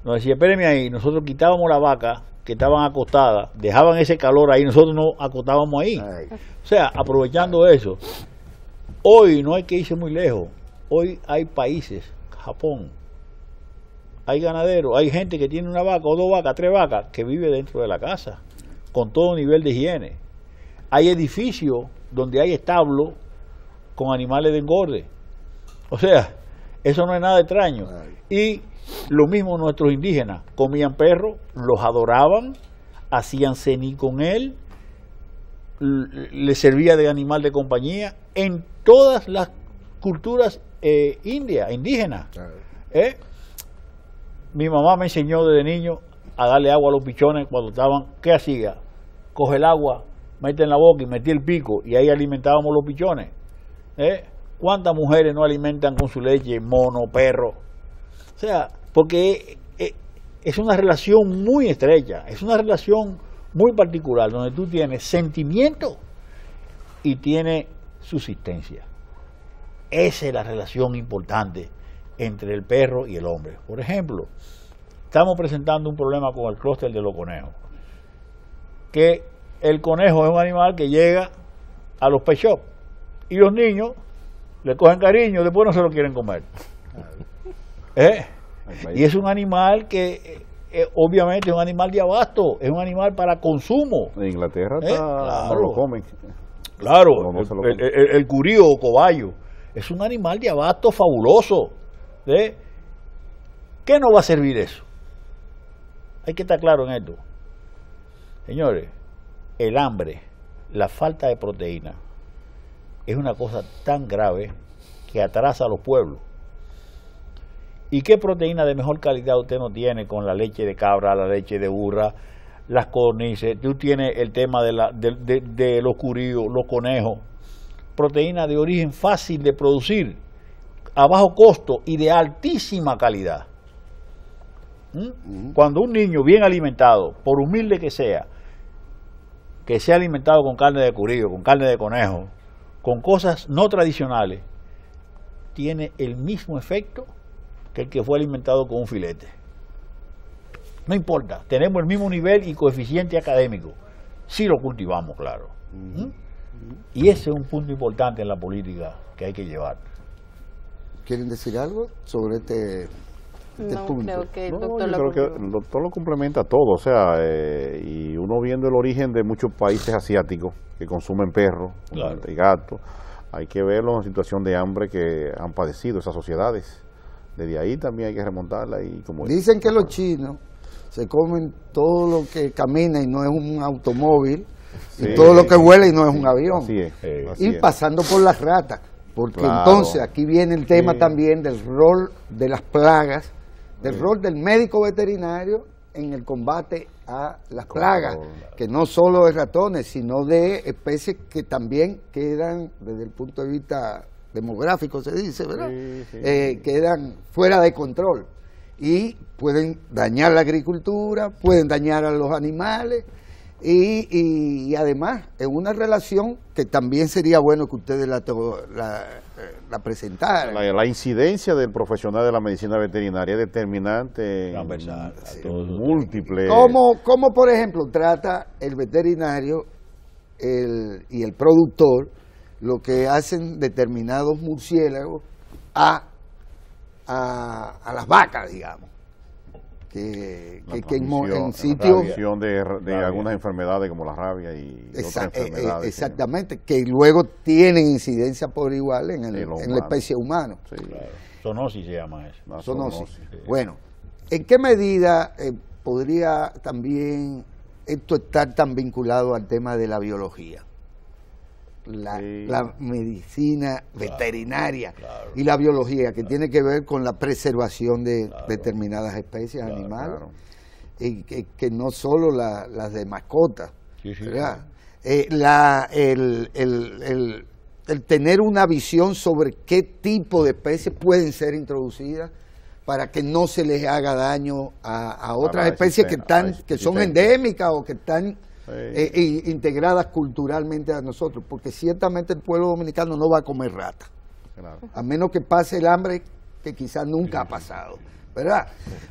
nos decía, espéreme ahí, nosotros quitábamos la vaca que estaban acostadas, dejaban ese calor ahí, nosotros nos acostábamos ahí. Ay. O sea, aprovechando eso, hoy no hay que irse muy lejos, hoy hay países, Japón, hay ganaderos, hay gente que tiene una vaca o 2 vacas, 3 vacas, que vive dentro de la casa, con todo nivel de higiene. Hay edificios donde hay establos con animales de engorde. O sea, eso no es nada extraño. Y lo mismo nuestros indígenas, comían perros, los adoraban, hacían cení con él, le servía de animal de compañía en todas las culturas indígenas. Mi mamá me enseñó desde niño a darle agua a los pichones cuando estaban, ¿qué hacía? Coge el agua, mete en la boca y metí el pico y ahí alimentábamos los pichones. ¿Cuántas mujeres no alimentan con su leche mono, perro? O sea, porque es una relación muy estrecha, es una relación muy particular donde tú tienes sentimiento y tienes subsistencia. Esa es la relación importante entre el perro y el hombre. Por ejemplo, estamos presentando un problema con el clúster de los conejos, que el conejo es un animal que llega a los pet shops y los niños le cogen cariño, después no se lo quieren comer. Y es un animal que obviamente es un animal de abasto, es un animal para consumo. En Inglaterra claro, no lo comen. Claro, no se lo comen. el curío o cobayo es un animal de abasto fabuloso. ¿Qué nos va a servir eso? Hay que estar claro en esto. Señores, el hambre, la falta de proteína, es una cosa tan grave que atrasa a los pueblos. ¿Y qué proteína de mejor calidad usted no tiene con la leche de cabra, la leche de burra, las codornices? Tú tienes el tema de los curíos, los conejos. Proteína de origen fácil de producir, a bajo costo y de altísima calidad. Cuando un niño bien alimentado, por humilde que sea alimentado con carne de curío, con carne de conejo, con cosas no tradicionales, tiene el mismo efecto que el que fue alimentado con un filete. No importa, tenemos el mismo nivel y coeficiente académico, si lo cultivamos, claro. Y ese es un punto importante en la política que hay que llevar. ¿Quieren decir algo sobre este punto? Creo que el No, doctor yo creo que el doctor lo complementa todo, o sea, y uno viendo el origen de muchos países asiáticos que consumen perros Claro. y gatos, hay que verlo en situación de hambre que han padecido esas sociedades. Desde ahí también hay que remontarla. Y como Dicen que los chinos se comen todo lo que camina y no es un automóvil, Sí, y todo lo que vuela y no es un avión. Así es. Así Y es. pasando por las ratas, porque Claro. entonces aquí viene el tema Sí. también del rol de las plagas, del rol del médico veterinario en el combate a las plagas, que no solo de ratones, sino de especies que también quedan, desde el punto de vista demográfico se dice, ¿verdad? Sí. Quedan fuera de control y pueden dañar la agricultura, pueden dañar a los animales y además en una relación que también sería bueno que ustedes la presentaran. La incidencia del profesional de la medicina veterinaria es determinante en Transversal, a todos los múltiples. ¿Cómo, por ejemplo, trata el veterinario y el productor lo que hacen determinados murciélagos a las vacas, digamos? Que en sitios... transmisión de algunas enfermedades como la rabia y otras enfermedades. Exactamente, que luego tienen incidencia por igual en la humano. especie humana. Sí. Claro. Zoonosis se llama eso. La Zoonosis. zoonosis. Bueno, ¿en qué medida podría también esto estar tan vinculado al tema de la biología? La medicina veterinaria y la biología, que tiene que ver con la preservación de determinadas especies animales, y que no solo las de mascotas, ¿verdad? El tener una visión sobre qué tipo de especies pueden ser introducidas para que no se les haga daño a otras especies que son endémicas o que están integradas culturalmente a nosotros, porque ciertamente el pueblo dominicano no va a comer rata, Claro. a menos que pase el hambre que quizás nunca ha pasado, ¿verdad?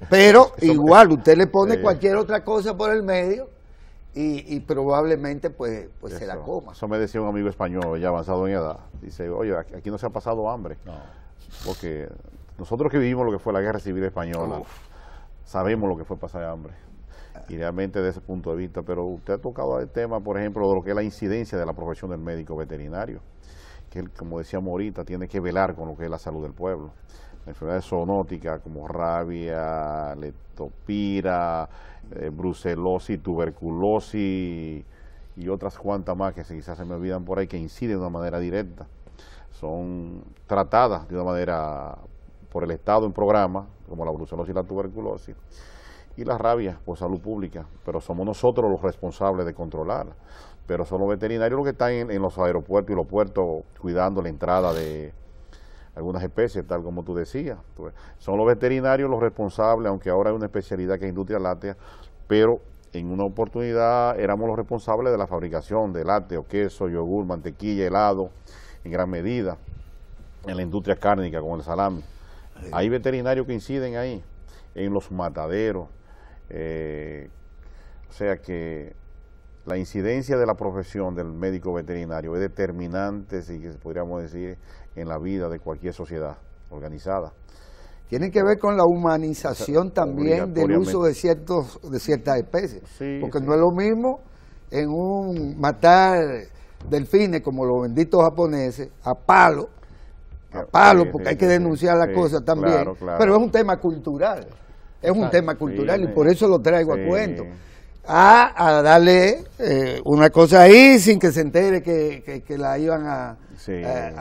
Pero igual usted le pone cualquier otra cosa por el medio y probablemente pues se la coma. Eso me decía un amigo español ya avanzado en edad. Dice, oye, aquí no se ha pasado hambre. No. Porque nosotros que vivimos lo que fue la guerra civil española, sabemos lo que fue pasar hambre. Y realmente desde ese punto de vista, pero usted ha tocado el tema, por ejemplo, de lo que es la incidencia de la profesión del médico veterinario, que él, como decíamos ahorita, tiene que velar con lo que es la salud del pueblo. Enfermedades zoonóticas como rabia, leptopira, brucelosis, tuberculosis y otras cuantas más que quizás se me olvidan por ahí, que inciden de una manera directa. Son tratadas de una manera por el Estado en programa, como la brucelosis y la tuberculosis, y la rabia por salud pública, pero somos nosotros los responsables de controlarla. Pero son los veterinarios los que están en los aeropuertos y los puertos cuidando la entrada de algunas especies, tal como tú decías. Pues, son los veterinarios los responsables, aunque ahora hay una especialidad que es industria láctea, pero en una oportunidad éramos los responsables de la fabricación de lácteos, queso, yogur, mantequilla, helado, en gran medida, en la industria cárnica, como el salami. Hay veterinarios que inciden ahí, en los mataderos, o sea que la incidencia de la profesión del médico veterinario es determinante, si podríamos decir, en la vida de cualquier sociedad organizada. Tiene que ver con la humanización también del uso de ciertas especies, porque no es lo mismo en un matar delfines como los benditos japoneses a palo, porque hay que denunciar la cosa también, claro. Pero es un tema cultural, un tema cultural y por eso lo traigo a cuento. A darle una cosa ahí sin que se entere que la iban a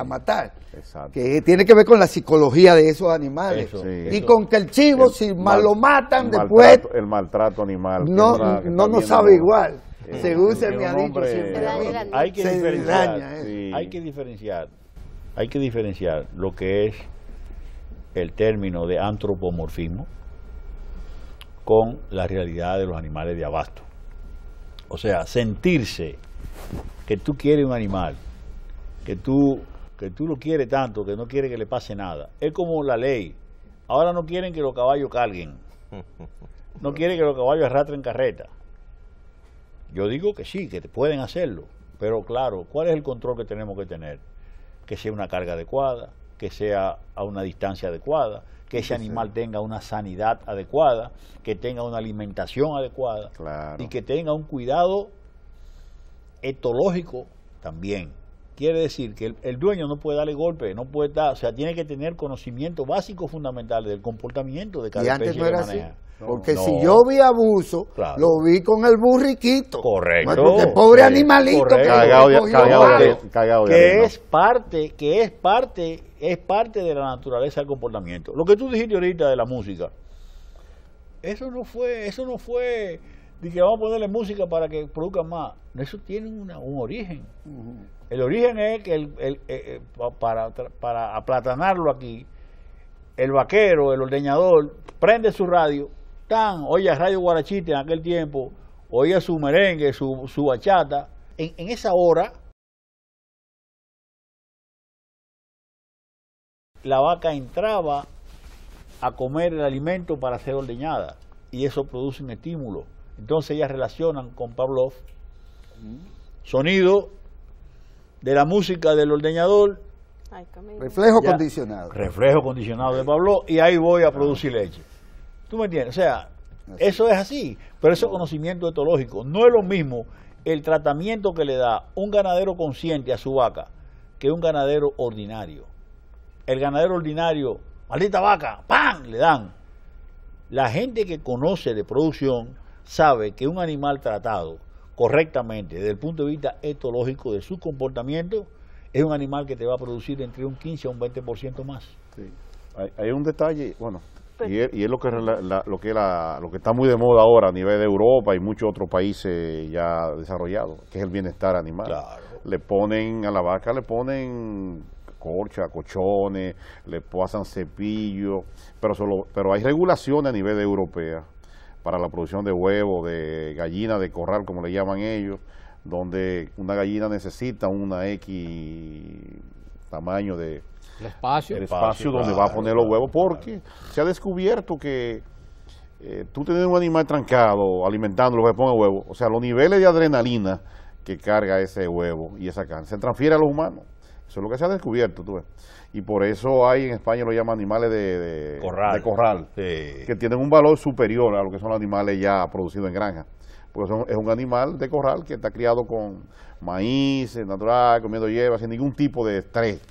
matar. Exacto. Que tiene que ver con la psicología de esos animales. Y con que el chivo, si mal lo matan, después... El maltrato animal. No nos sabe igual. Según se me ha dicho siempre. Hay que diferenciar lo que es el término de antropomorfismo con la realidad de los animales de abasto. O sea, sentirse que tú quieres un animal, que tú lo quieres tanto, que no quieres que le pase nada. Es como la ley. Ahora no quieren que los caballos carguen. No quieren que los caballos arrastren carreta. Yo digo que sí, que pueden hacerlo. Pero claro, ¿cuál es el control que tenemos que tener? Que sea una carga adecuada, que sea a una distancia adecuada, que ese animal tenga una sanidad adecuada, que tenga una alimentación adecuada y que tenga un cuidado etológico también. Quiere decir que el dueño no puede darle golpe, no puede dar, o sea, tiene que tener conocimiento básico fundamental del comportamiento de cada especie que maneja. Porque si yo vi abuso, lo vi con el burriquito. Correcto. Porque pobre animalito que es parte de la naturaleza del comportamiento. Lo que tú dijiste ahorita de la música, eso no fue de que vamos a ponerle música para que produzcan más. Eso tiene un origen. El origen es que para aplatanarlo aquí, el vaquero, el ordeñador, prende su radio, oye Radio Guarachita en aquel tiempo, oye su merengue, su bachata. En esa hora, la vaca entraba a comer el alimento para ser ordeñada y eso produce un estímulo. Entonces ellas relacionan con Pavlov sonido de la música del ordeñador, reflejo condicionado de Pavlov, y ahí voy a producir leche. ¿Tú me entiendes? O sea, eso es así, pero eso es conocimiento etológico. No es lo mismo el tratamiento que le da un ganadero consciente a su vaca que un ganadero ordinario. El ganadero ordinario, maldita vaca, ¡pam!, le dan. La gente que conoce de producción sabe que un animal tratado correctamente desde el punto de vista etológico de su comportamiento es un animal que te va a producir entre un 15 a un 20% más. Sí. Hay un detalle, bueno, y es lo que está muy de moda ahora a nivel de Europa y muchos otros países ya desarrollados, que es el bienestar animal. Claro. Le ponen a la vaca, le ponen corcha, colchones, le pasan cepillo, pero hay regulaciones a nivel europea para la producción de huevos, de gallina de corral, como le llaman ellos, donde una gallina necesita una X tamaño de El espacio. el espacio donde claro, va a poner los huevos, claro. porque se ha descubierto que tú tienes un animal trancado, alimentándolo, que ponga huevo, o sea, los niveles de adrenalina que carga ese huevo y esa carne se transfiere a los humanos. Eso es lo que se ha descubierto, tú ves. Y por eso hay en España lo llaman animales de corral, Sí. que tienen un valor superior a lo que son los animales ya producidos en granja. Porque es un animal de corral que está criado con maíz natural, comiendo hierba, sin ningún tipo de estrés.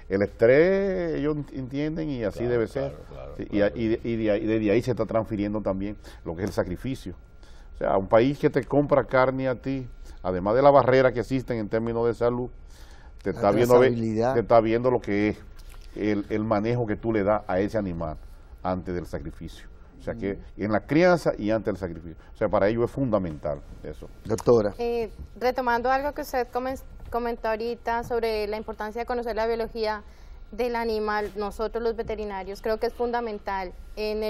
El estrés ellos entienden y así Claro, debe ser. claro, Sí, claro. Y desde ahí se está transfiriendo también lo que es el sacrificio. O sea, un país que te compra carne a ti, además de la barrera que existen en términos de salud, te La está trazabilidad. te está viendo lo que es el manejo que tú le das a ese animal antes del sacrificio. O sea que en la crianza y antes del sacrificio. O sea, para ello es fundamental eso. Doctora. Retomando algo que usted comentó ahorita sobre la importancia de conocer la biología del animal, nosotros los veterinarios, creo que es fundamental. En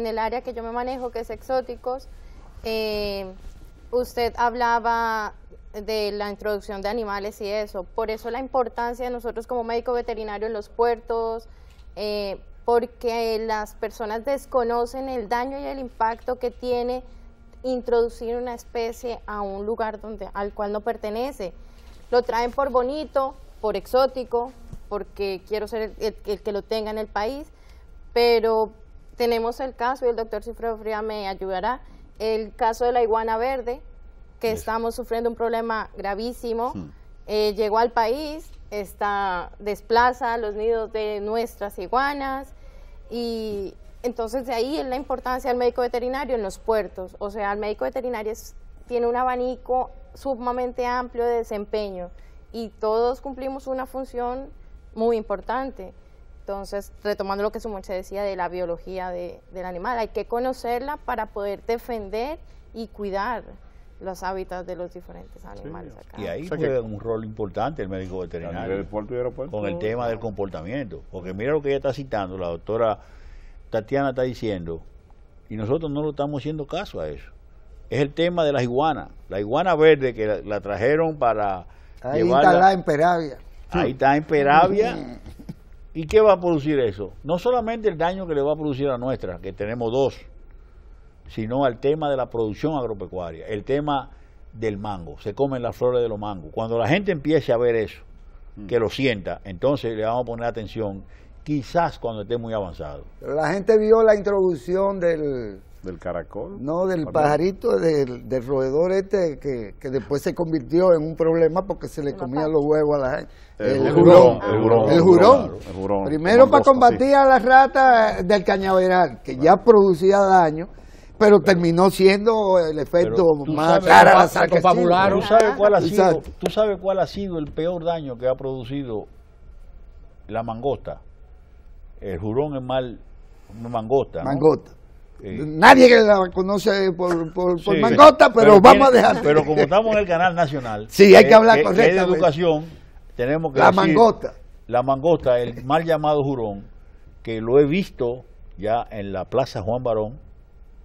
el área que yo me manejo, que es exóticos, usted hablaba de la introducción de animales y eso, por eso la importancia de nosotros como médico veterinario en los puertos, porque las personas desconocen el daño y el impacto que tiene introducir una especie a un lugar al cual no pertenece. Lo traen por bonito, por exótico, porque quiero ser el que lo tenga en el país, pero tenemos el caso, y el doctor Cifredo Fría me ayudará, el caso de la iguana verde, que estamos sufriendo un problema gravísimo. Llegó al país, desplaza los nidos de nuestras iguanas, y entonces de ahí es la importancia del médico veterinario en los puertos. O sea, el médico veterinario tiene un abanico sumamente amplio de desempeño y todos cumplimos una función muy importante. Entonces, retomando lo que su merced decía de la biología del animal, hay que conocerla para poder defender y cuidar los hábitats de los diferentes animales acá. Y ahí O sea que- juega un rol importante el médico A nivel de veterinario puerto y aeropuerto. con el tema del comportamiento. Porque mira lo que ella está citando, la doctora Tatiana está diciendo, y nosotros no lo estamos haciendo caso a eso. Es el tema de las iguanas. La iguana verde que la trajeron para Ahí llevarla- está la en Peravia. Ahí está en Peravia. ¿Y qué va a producir eso? No solamente el daño que le va a producir a nuestra, que tenemos dos, sino al tema de la producción agropecuaria, el tema del mango. Se comen las flores de los mangos. Cuando la gente empiece a ver eso, que lo sienta, entonces le vamos a poner atención, quizás cuando esté muy avanzado. Pero la gente vio la introducción del caracol. No, del pajarito, del roedor que después se convirtió en un problema porque se le comían los huevos a la gente. El jurón. El jurón. El jurón. Primero para Mangosta, combatir a las ratas del cañaveral, que ya producía daño, pero terminó siendo el efecto Pero tú más sabes- cara a la se saca. confabularon. ¿Tú sabes cuál ha sido, Exacto. tú sabes cuál ha sido el peor daño que ha producido la mangosta? El jurón es una mangosta, ¿no? Mangosta. Sí. Nadie que la conoce por Sí, mangosta, pero vamos tiene- a dejar. Pero como estamos en el canal nacional, Sí, hay que hablar que es de correctamente. educación, tenemos que La decir mangosta. La mangosta, el mal llamado jurón, que lo he visto ya en la Plaza Juan Barón.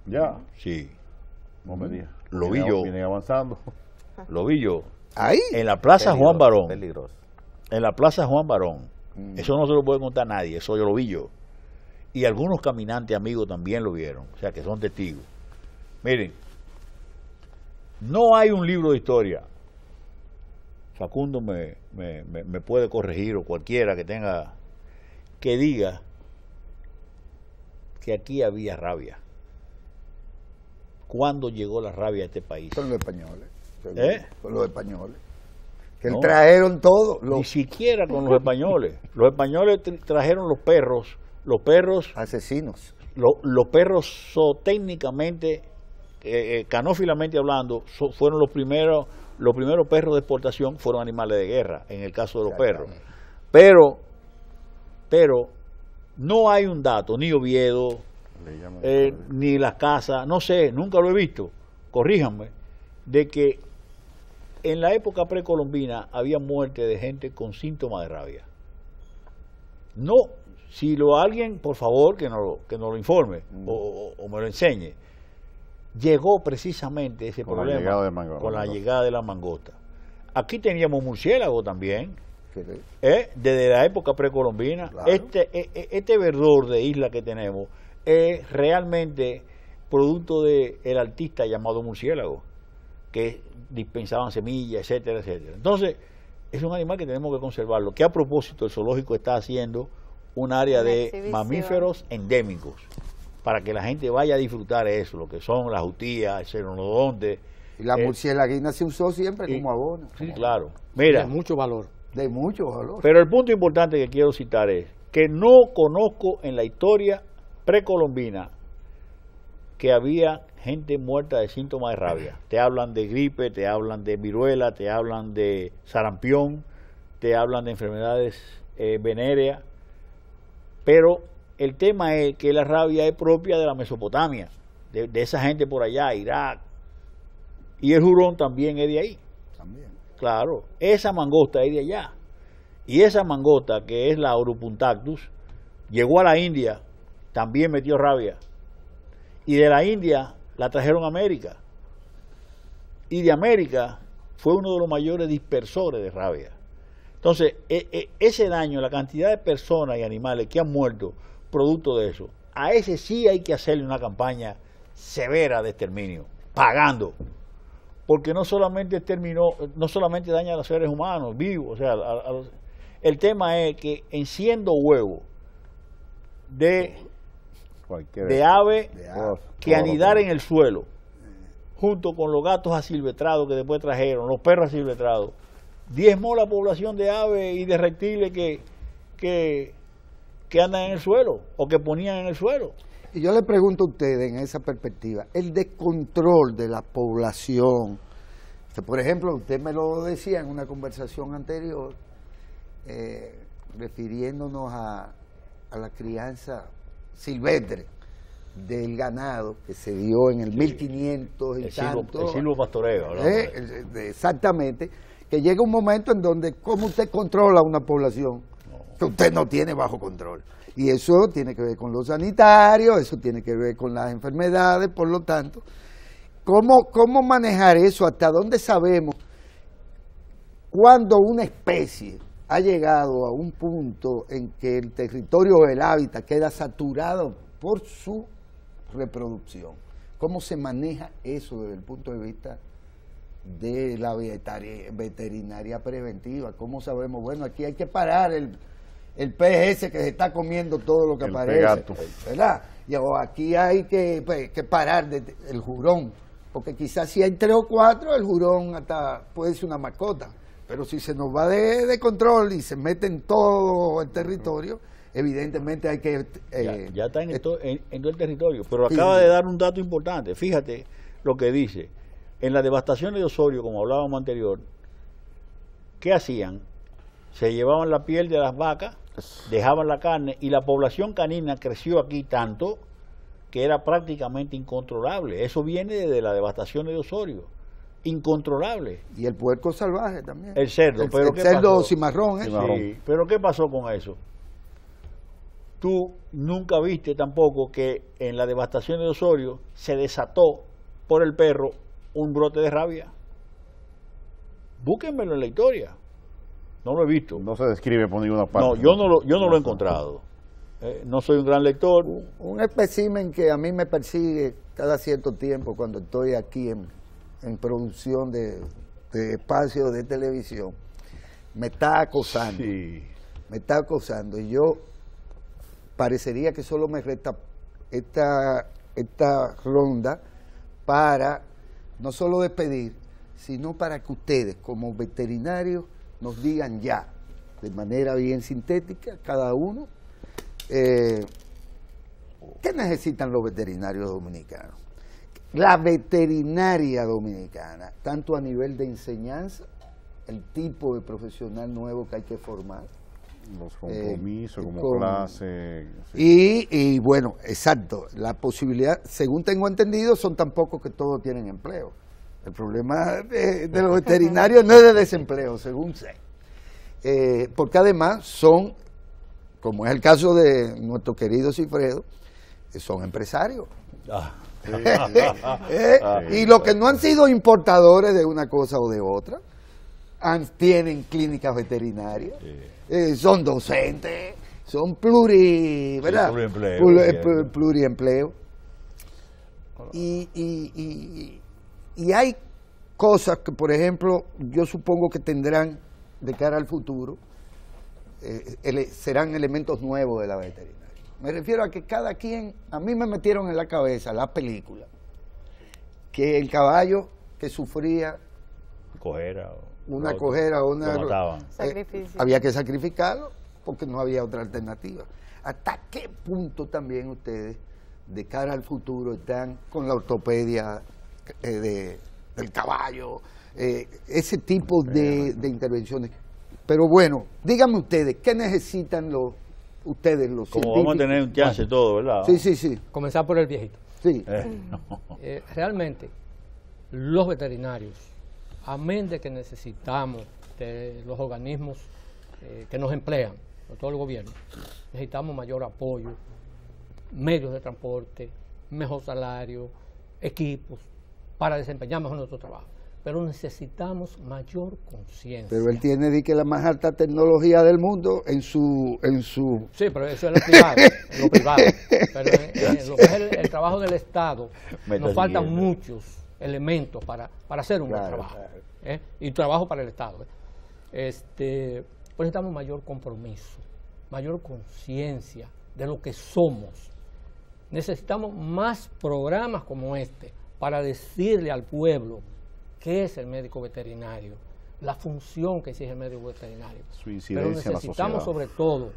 Ya, Sí, no me digas. Lo vi yo. Viene avanzando. lo vi yo. Ahí. En la Plaza Juan Barón. Peligroso. En la Plaza Juan Barón. Eso no se lo puede contar nadie, eso yo lo vi yo. Y algunos caminantes amigos también lo vieron, o sea que son testigos. Miren, no hay un libro de historia. Facundo me puede corregir, o cualquiera que tenga, que diga que aquí había rabia. ¿Cuándo llegó la rabia a este país? Son los españoles. ¿Eh? Son los españoles. Que No. trajeron todo. Ni siquiera con los españoles. Los españoles trajeron los perros Asesinos. los perros técnicamente, canófilamente hablando, fueron los primeros perros de exportación, fueron animales de guerra, en el caso de los perros. Pero no hay un dato, ni Oviedo, Le llaman- ni las casas, no sé, nunca lo he visto, corríjanme, de que en la época precolombina había muerte de gente con síntomas de rabia. No, si alguien, por favor, que nos lo informe o me lo enseñe. llegó precisamente ese Con la problema llegada de con la mangosta. llegada de la mangosta. Aquí teníamos murciélago también, Que- desde la época precolombina. Claro. Este verdor de isla que tenemos es realmente producto del artista llamado murciélago, que dispensaban semillas, etcétera, etcétera. Entonces, es un animal que tenemos que conservarlo, que a propósito el zoológico está haciendo un área Una de exhibición. mamíferos endémicos, para que la gente vaya a disfrutar eso, lo que son las jutías, el ceronodonte. Y la murciélaguina se usó siempre y- como abono. Sí, claro. Mira, De mucho valor. De mucho valor. pero el punto importante que quiero citar es que no conozco en la historia precolombina que había gente muerta de síntomas de rabia. Te hablan de gripe, te hablan de viruela, te hablan de sarampión, te hablan de enfermedades venéreas, pero el tema es que la rabia es propia de la Mesopotamia, de esa gente por allá, Irak, y el jurón también es de ahí. También. Claro, esa mangosta es de allá. Y esa mangosta, que es la Auropuntactus, llegó a la India, también metió rabia. Y de la India la trajeron a América. Y de América fue uno de los mayores dispersores de rabia. Entonces, ese daño, la cantidad de personas y animales que han muerto producto de eso, a ese sí hay que hacerle una campaña severa de exterminio, pagando. Porque no solamente daña a los seres humanos vivos, o sea, el tema es que enciendo huevos de ave que anidar en el suelo, junto con los gatos asilvestrados que después trajeron, los perros asilvestrados, diezmó la población de aves y de reptiles que andan en el suelo o que ponían en el suelo. Y yo le pregunto a ustedes en esa perspectiva, el descontrol de la población, que por ejemplo, usted me lo decía en una conversación anterior, refiriéndonos a la crianza silvestre del ganado que se dio en el 1500 y tanto. El silvopastoreo. Exactamente, que llega un momento en donde, ¿cómo usted controla una población que usted no tiene bajo control? Y eso tiene que ver con los sanitarios, eso tiene que ver con las enfermedades, por lo tanto, ¿cómo manejar eso? ¿Hasta dónde sabemos cuando una especie ha llegado a un punto en que el territorio o el hábitat queda saturado por su reproducción? ¿Cómo se maneja eso desde el punto de vista de la veterinaria preventiva? ¿Cómo sabemos? Bueno, aquí hay que parar el pez ese que se está comiendo todo lo que El aparece, pegato. ¿verdad? Y aquí hay que parar el jurón, porque quizás si hay 3 o 4, el jurón hasta puede ser una mascota, pero si se nos va de control y se mete en todo el territorio, evidentemente hay que... ya está en todo el territorio, pero Sí. acaba de dar un dato importante. Fíjate lo que dice. En la devastación de Osorio, como hablábamos anterior, ¿qué hacían? Se llevaban la piel de las vacas, dejaban la carne, y la población canina creció aquí tanto que era prácticamente incontrolable. Eso viene de la devastación de Osorio. Incontrolable. Y el puerco salvaje también. El cerdo, pero el ¿qué cerdo pasó? cimarrón, ¿eh? Cimarrón. Sí, pero ¿qué pasó con eso? Tú nunca viste tampoco que en la devastación de Osorio se desató por el perro un brote de rabia. Búsquenmelo en la historia. No lo he visto. No se describe por ninguna parte. No, yo no lo he encontrado. No soy un gran lector. Un espécimen que a mí me persigue cada cierto tiempo cuando estoy aquí en producción de espacios de televisión, me está acosando. Sí. Me está acosando y yo parecería que solo me resta esta ronda para no solo despedir, sino para que ustedes como veterinarios nos digan ya, de manera bien sintética, cada uno, ¿qué necesitan los veterinarios dominicanos? La veterinaria dominicana, tanto a nivel de enseñanza, el tipo de profesional nuevo que hay que formar, Los compromisos, como con- clase. Sí. y bueno, exacto, la posibilidad, según tengo entendido, son tan pocos que todos tienen empleo. El problema de los veterinarios no es de desempleo, según sé. Porque además son, como es el caso de nuestro querido Cifredo, son empresarios. Ah, Y los que no han sido importadores de una cosa o de otra, tienen clínicas veterinarias, son docentes, son ¿verdad? Pluriempleo. Y hay cosas que, por ejemplo, yo supongo que tendrán de cara al futuro, serán elementos nuevos de la veterinaria. Me refiero a que cada quien, a mí me metieron en la cabeza la película, que el caballo que sufría una cojera o una... había que sacrificarlo porque no había otra alternativa. ¿Hasta qué punto también ustedes, de cara al futuro, están con la ortopedia del caballo, ese tipo de intervenciones? Pero bueno, díganme ustedes, ¿qué necesitan ustedes los científicos? Como vamos a tener un chance todo, ¿verdad? Sí. Comenzar por el viejito. Sí. Realmente, los veterinarios, amén de que necesitamos de los organismos que nos emplean, de todo el gobierno, necesitamos mayor apoyo, medios de transporte, mejor salario, equipos, para desempeñar mejor nuestro trabajo. Pero necesitamos mayor conciencia. Pero él tiene que la más alta tecnología del mundo en su... Sí, pero eso es lo privado. Pero en lo que es el trabajo del Estado, nos faltan muchos elementos para hacer un buen trabajo. Y trabajo para el Estado. Pues necesitamos mayor compromiso, mayor conciencia de lo que somos. Necesitamos más programas como este para decirle al pueblo qué es el médico veterinario, la función que exige el médico veterinario. Pero necesitamos sobre todo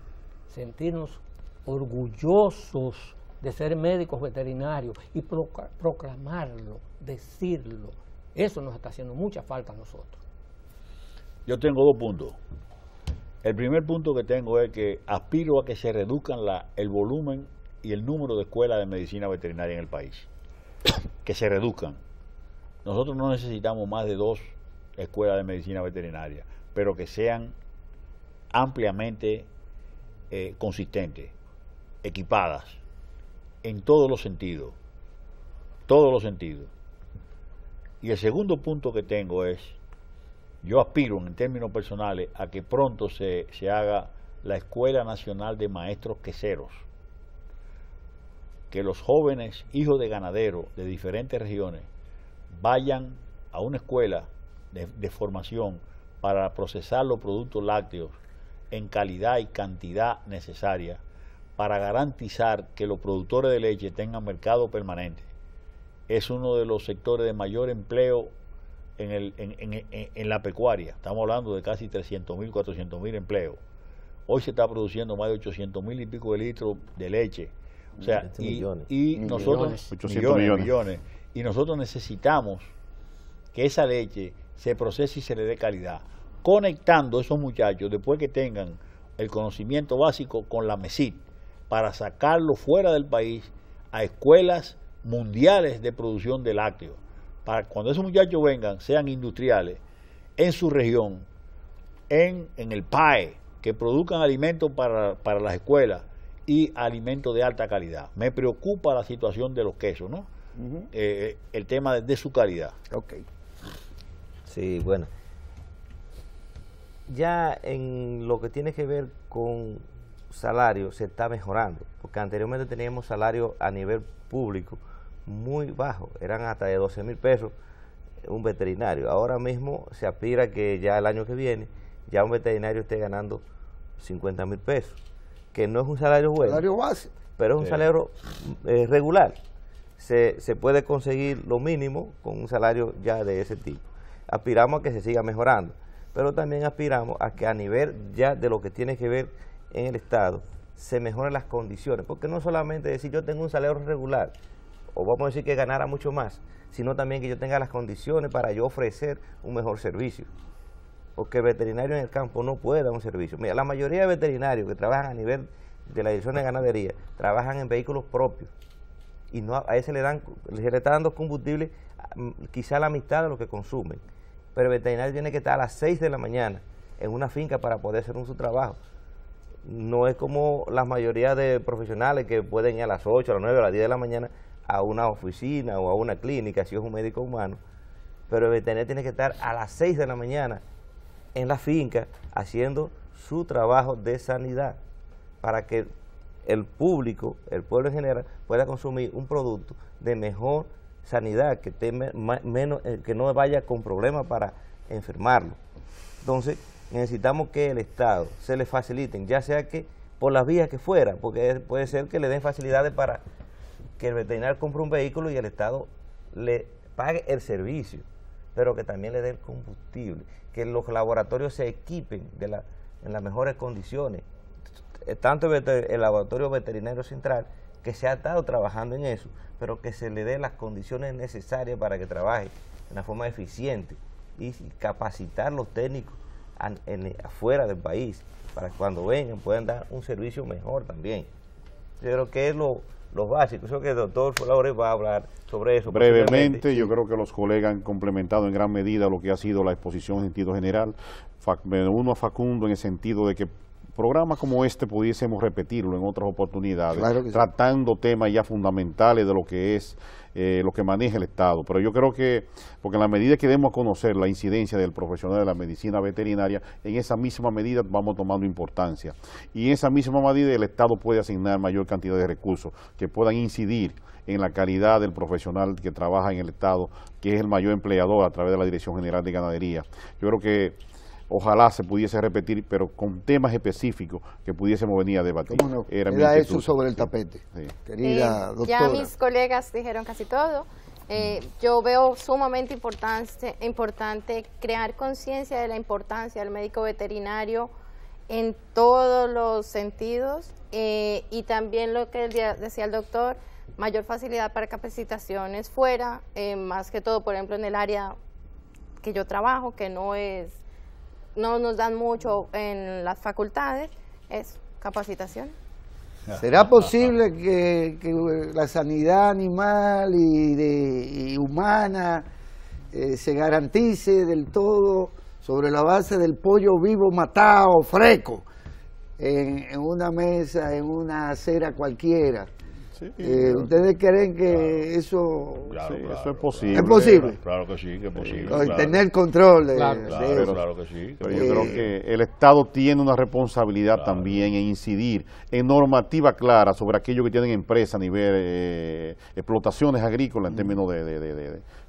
sentirnos orgullosos de ser médicos veterinarios y proclamarlo, decirlo. Eso nos está haciendo mucha falta a nosotros. Yo tengo 2 puntos. El primer punto que tengo es que aspiro a que se reduzcan el volumen y el número de escuelas de medicina veterinaria en el país. Que se reduzcan. Nosotros no necesitamos más de 2 escuelas de medicina veterinaria, pero que sean ampliamente consistentes, equipadas, en todos los sentidos. Todos los sentidos. Y el segundo punto que tengo es, yo aspiro en términos personales a que pronto se haga la Escuela Nacional de Maestros Queseros, que los jóvenes hijos de ganaderos de diferentes regiones vayan a una escuela de formación para procesar los productos lácteos en calidad y cantidad necesaria para garantizar que los productores de leche tengan mercado permanente. Es uno de los sectores de mayor empleo en la pecuaria. Estamos hablando de casi 300.000, 400.000 empleos. Hoy se está produciendo más de 800.000 y pico de litros de leche. O sea, y nosotros millones. Y nosotros necesitamos que esa leche se procese y se le dé calidad, conectando a esos muchachos después que tengan el conocimiento básico con la MESIT para sacarlo fuera del país a escuelas mundiales de producción de lácteos, para cuando esos muchachos vengan sean industriales en su región, en el PAE, que produzcan alimentos para las escuelas y alimentos de alta calidad. Me preocupa la situación de los quesos, ¿no? El tema de su calidad. Okay. Sí, bueno. Ya en lo que tiene que ver con salario se está mejorando, porque anteriormente teníamos salarios a nivel público muy bajos, eran hasta de 12.000 pesos un veterinario. Ahora mismo se aspira que ya el año que viene ya un veterinario esté ganando 50.000 pesos, que no es un salario bueno, salario base, pero es un salario regular. Se puede conseguir lo mínimo con un salario ya de ese tipo. Aspiramos a que se siga mejorando, pero también aspiramos a que a nivel ya de lo que tiene que ver en el Estado se mejoren las condiciones, porque no solamente decir yo tengo un salario regular, o vamos a decir que ganara mucho más, sino también que yo tenga las condiciones para yo ofrecer un mejor servicio, porque el veterinario en el campo no puede dar un servicio. Mira, la mayoría de veterinarios que trabajan a nivel de la dirección de ganadería trabajan en vehículos propios, y no a ese le está dando combustible quizá la mitad de lo que consumen, pero el veterinario tiene que estar a las 6 de la mañana en una finca para poder hacer su trabajo. No es como la mayoría de profesionales que pueden ir a las 8, a las 9, a las 10 de la mañana a una oficina o a una clínica si es un médico humano, pero el veterinario tiene que estar a las 6 de la mañana en la finca haciendo su trabajo de sanidad para que el público, el pueblo en general, pueda consumir un producto de mejor sanidad, que, que no vaya con problemas para enfermarlo. Entonces, necesitamos que el Estado se le faciliten, ya sea que por las vías que fuera, porque puede ser que le den facilidades para que el veterinario compre un vehículo y el Estado le pague el servicio, pero que también le dé el combustible, que los laboratorios se equipen en las mejores condiciones. Tanto el laboratorio veterinario central, que se ha estado trabajando en eso, pero que se le dé las condiciones necesarias para que trabaje de una forma eficiente y capacitar los técnicos afuera del país, para que cuando vengan puedan dar un servicio mejor también. Yo creo que es lo básico. Yo creo que el doctor Flores va a hablar sobre eso. Brevemente, yo creo que los colegas han complementado en gran medida lo que ha sido la exposición en sentido general. Uno a Facundo en el sentido de que programas como este pudiésemos repetirlo en otras oportunidades, claro que tratando sí, temas ya fundamentales de lo que es lo que maneja el Estado. Pero yo creo que, porque en la medida que demos a conocer la incidencia del profesional de la medicina veterinaria, en esa misma medida vamos tomando importancia. Y en esa misma medida el Estado puede asignar mayor cantidad de recursos que puedan incidir en la calidad del profesional que trabaja en el Estado, que es el mayor empleador a través de la Dirección General de Ganadería. Yo creo que ojalá se pudiese repetir, pero con temas específicos que pudiésemos venir a debatir. ¿Cómo no? Era eso sobre el tapete, sí. Querida doctora. Ya mis colegas dijeron casi todo. Yo veo sumamente importante crear conciencia de la importancia del médico veterinario en todos los sentidos, y también lo que decía el doctor, mayor facilidad para capacitaciones fuera, más que todo, por ejemplo, en el área que yo trabajo, que no nos dan mucho en las facultades, es capacitación. ¿Será posible que la sanidad animal y humana se garantice del todo sobre la base del pollo vivo matado, fresco, en una mesa, en una acera cualquiera? Sí, ¿ustedes creen que eso, eso es posible? ¿Es posible? Claro que sí, que es posible. Tener control de eso. Claro que sí. Pero yo creo que el Estado tiene una responsabilidad también en incidir en normativa clara sobre aquello que tienen empresas a nivel explotaciones agrícolas en términos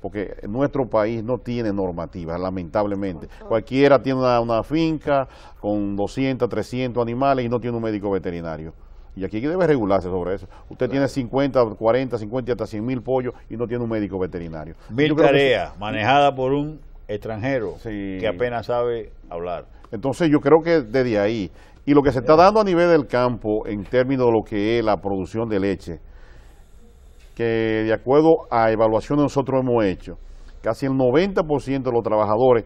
porque nuestro país no tiene normativas, lamentablemente. Cualquiera tiene una finca con 200, 300 animales y no tiene un médico veterinario. Y aquí debe regularse sobre eso. Usted tiene 50, 40, 50 hasta 100.000 pollos y no tiene un médico veterinario. 1000 tareas manejadas por un extranjero que apenas sabe hablar. Entonces yo creo que desde ahí, y lo que se está dando a nivel del campo en términos de lo que es la producción de leche, que de acuerdo a evaluaciones que nosotros hemos hecho, casi el 90% de los trabajadores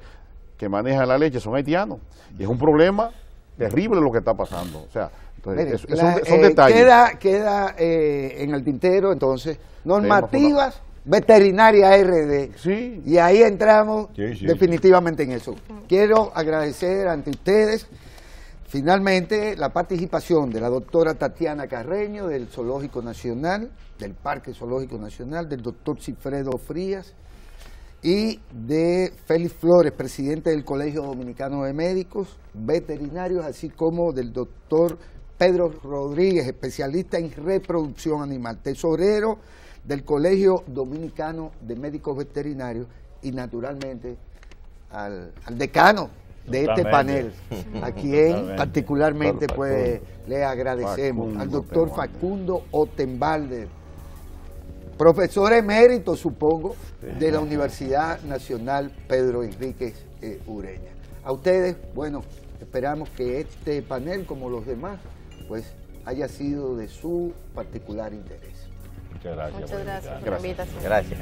que manejan la leche son haitianos. Y es un problema terrible lo que está pasando. O sea, entonces, son detalles. Queda en el tintero, entonces, normativas veterinarias RD. Sí. Y ahí entramos definitivamente en eso. Quiero agradecer ante ustedes, finalmente, la participación de la doctora Tatiana Carreño, del Zoológico Nacional, del Parque Zoológico Nacional, del doctor Sigfredo Frías, y de Félix Flores, presidente del Colegio Dominicano de Médicos Veterinarios, así como del doctor Pedro Rodríguez, especialista en reproducción animal, tesorero del Colegio Dominicano de Médicos Veterinarios, y naturalmente al decano de este panel, a quien particularmente pues le agradecemos, al doctor Facundo Ottenbalder, profesor emérito, supongo, de la Universidad Nacional Pedro Enríquez Ureña. A ustedes, bueno, esperamos que este panel, como los demás, pues haya sido de su particular interés. Muchas gracias. Muchas gracias por la invitación. Gracias.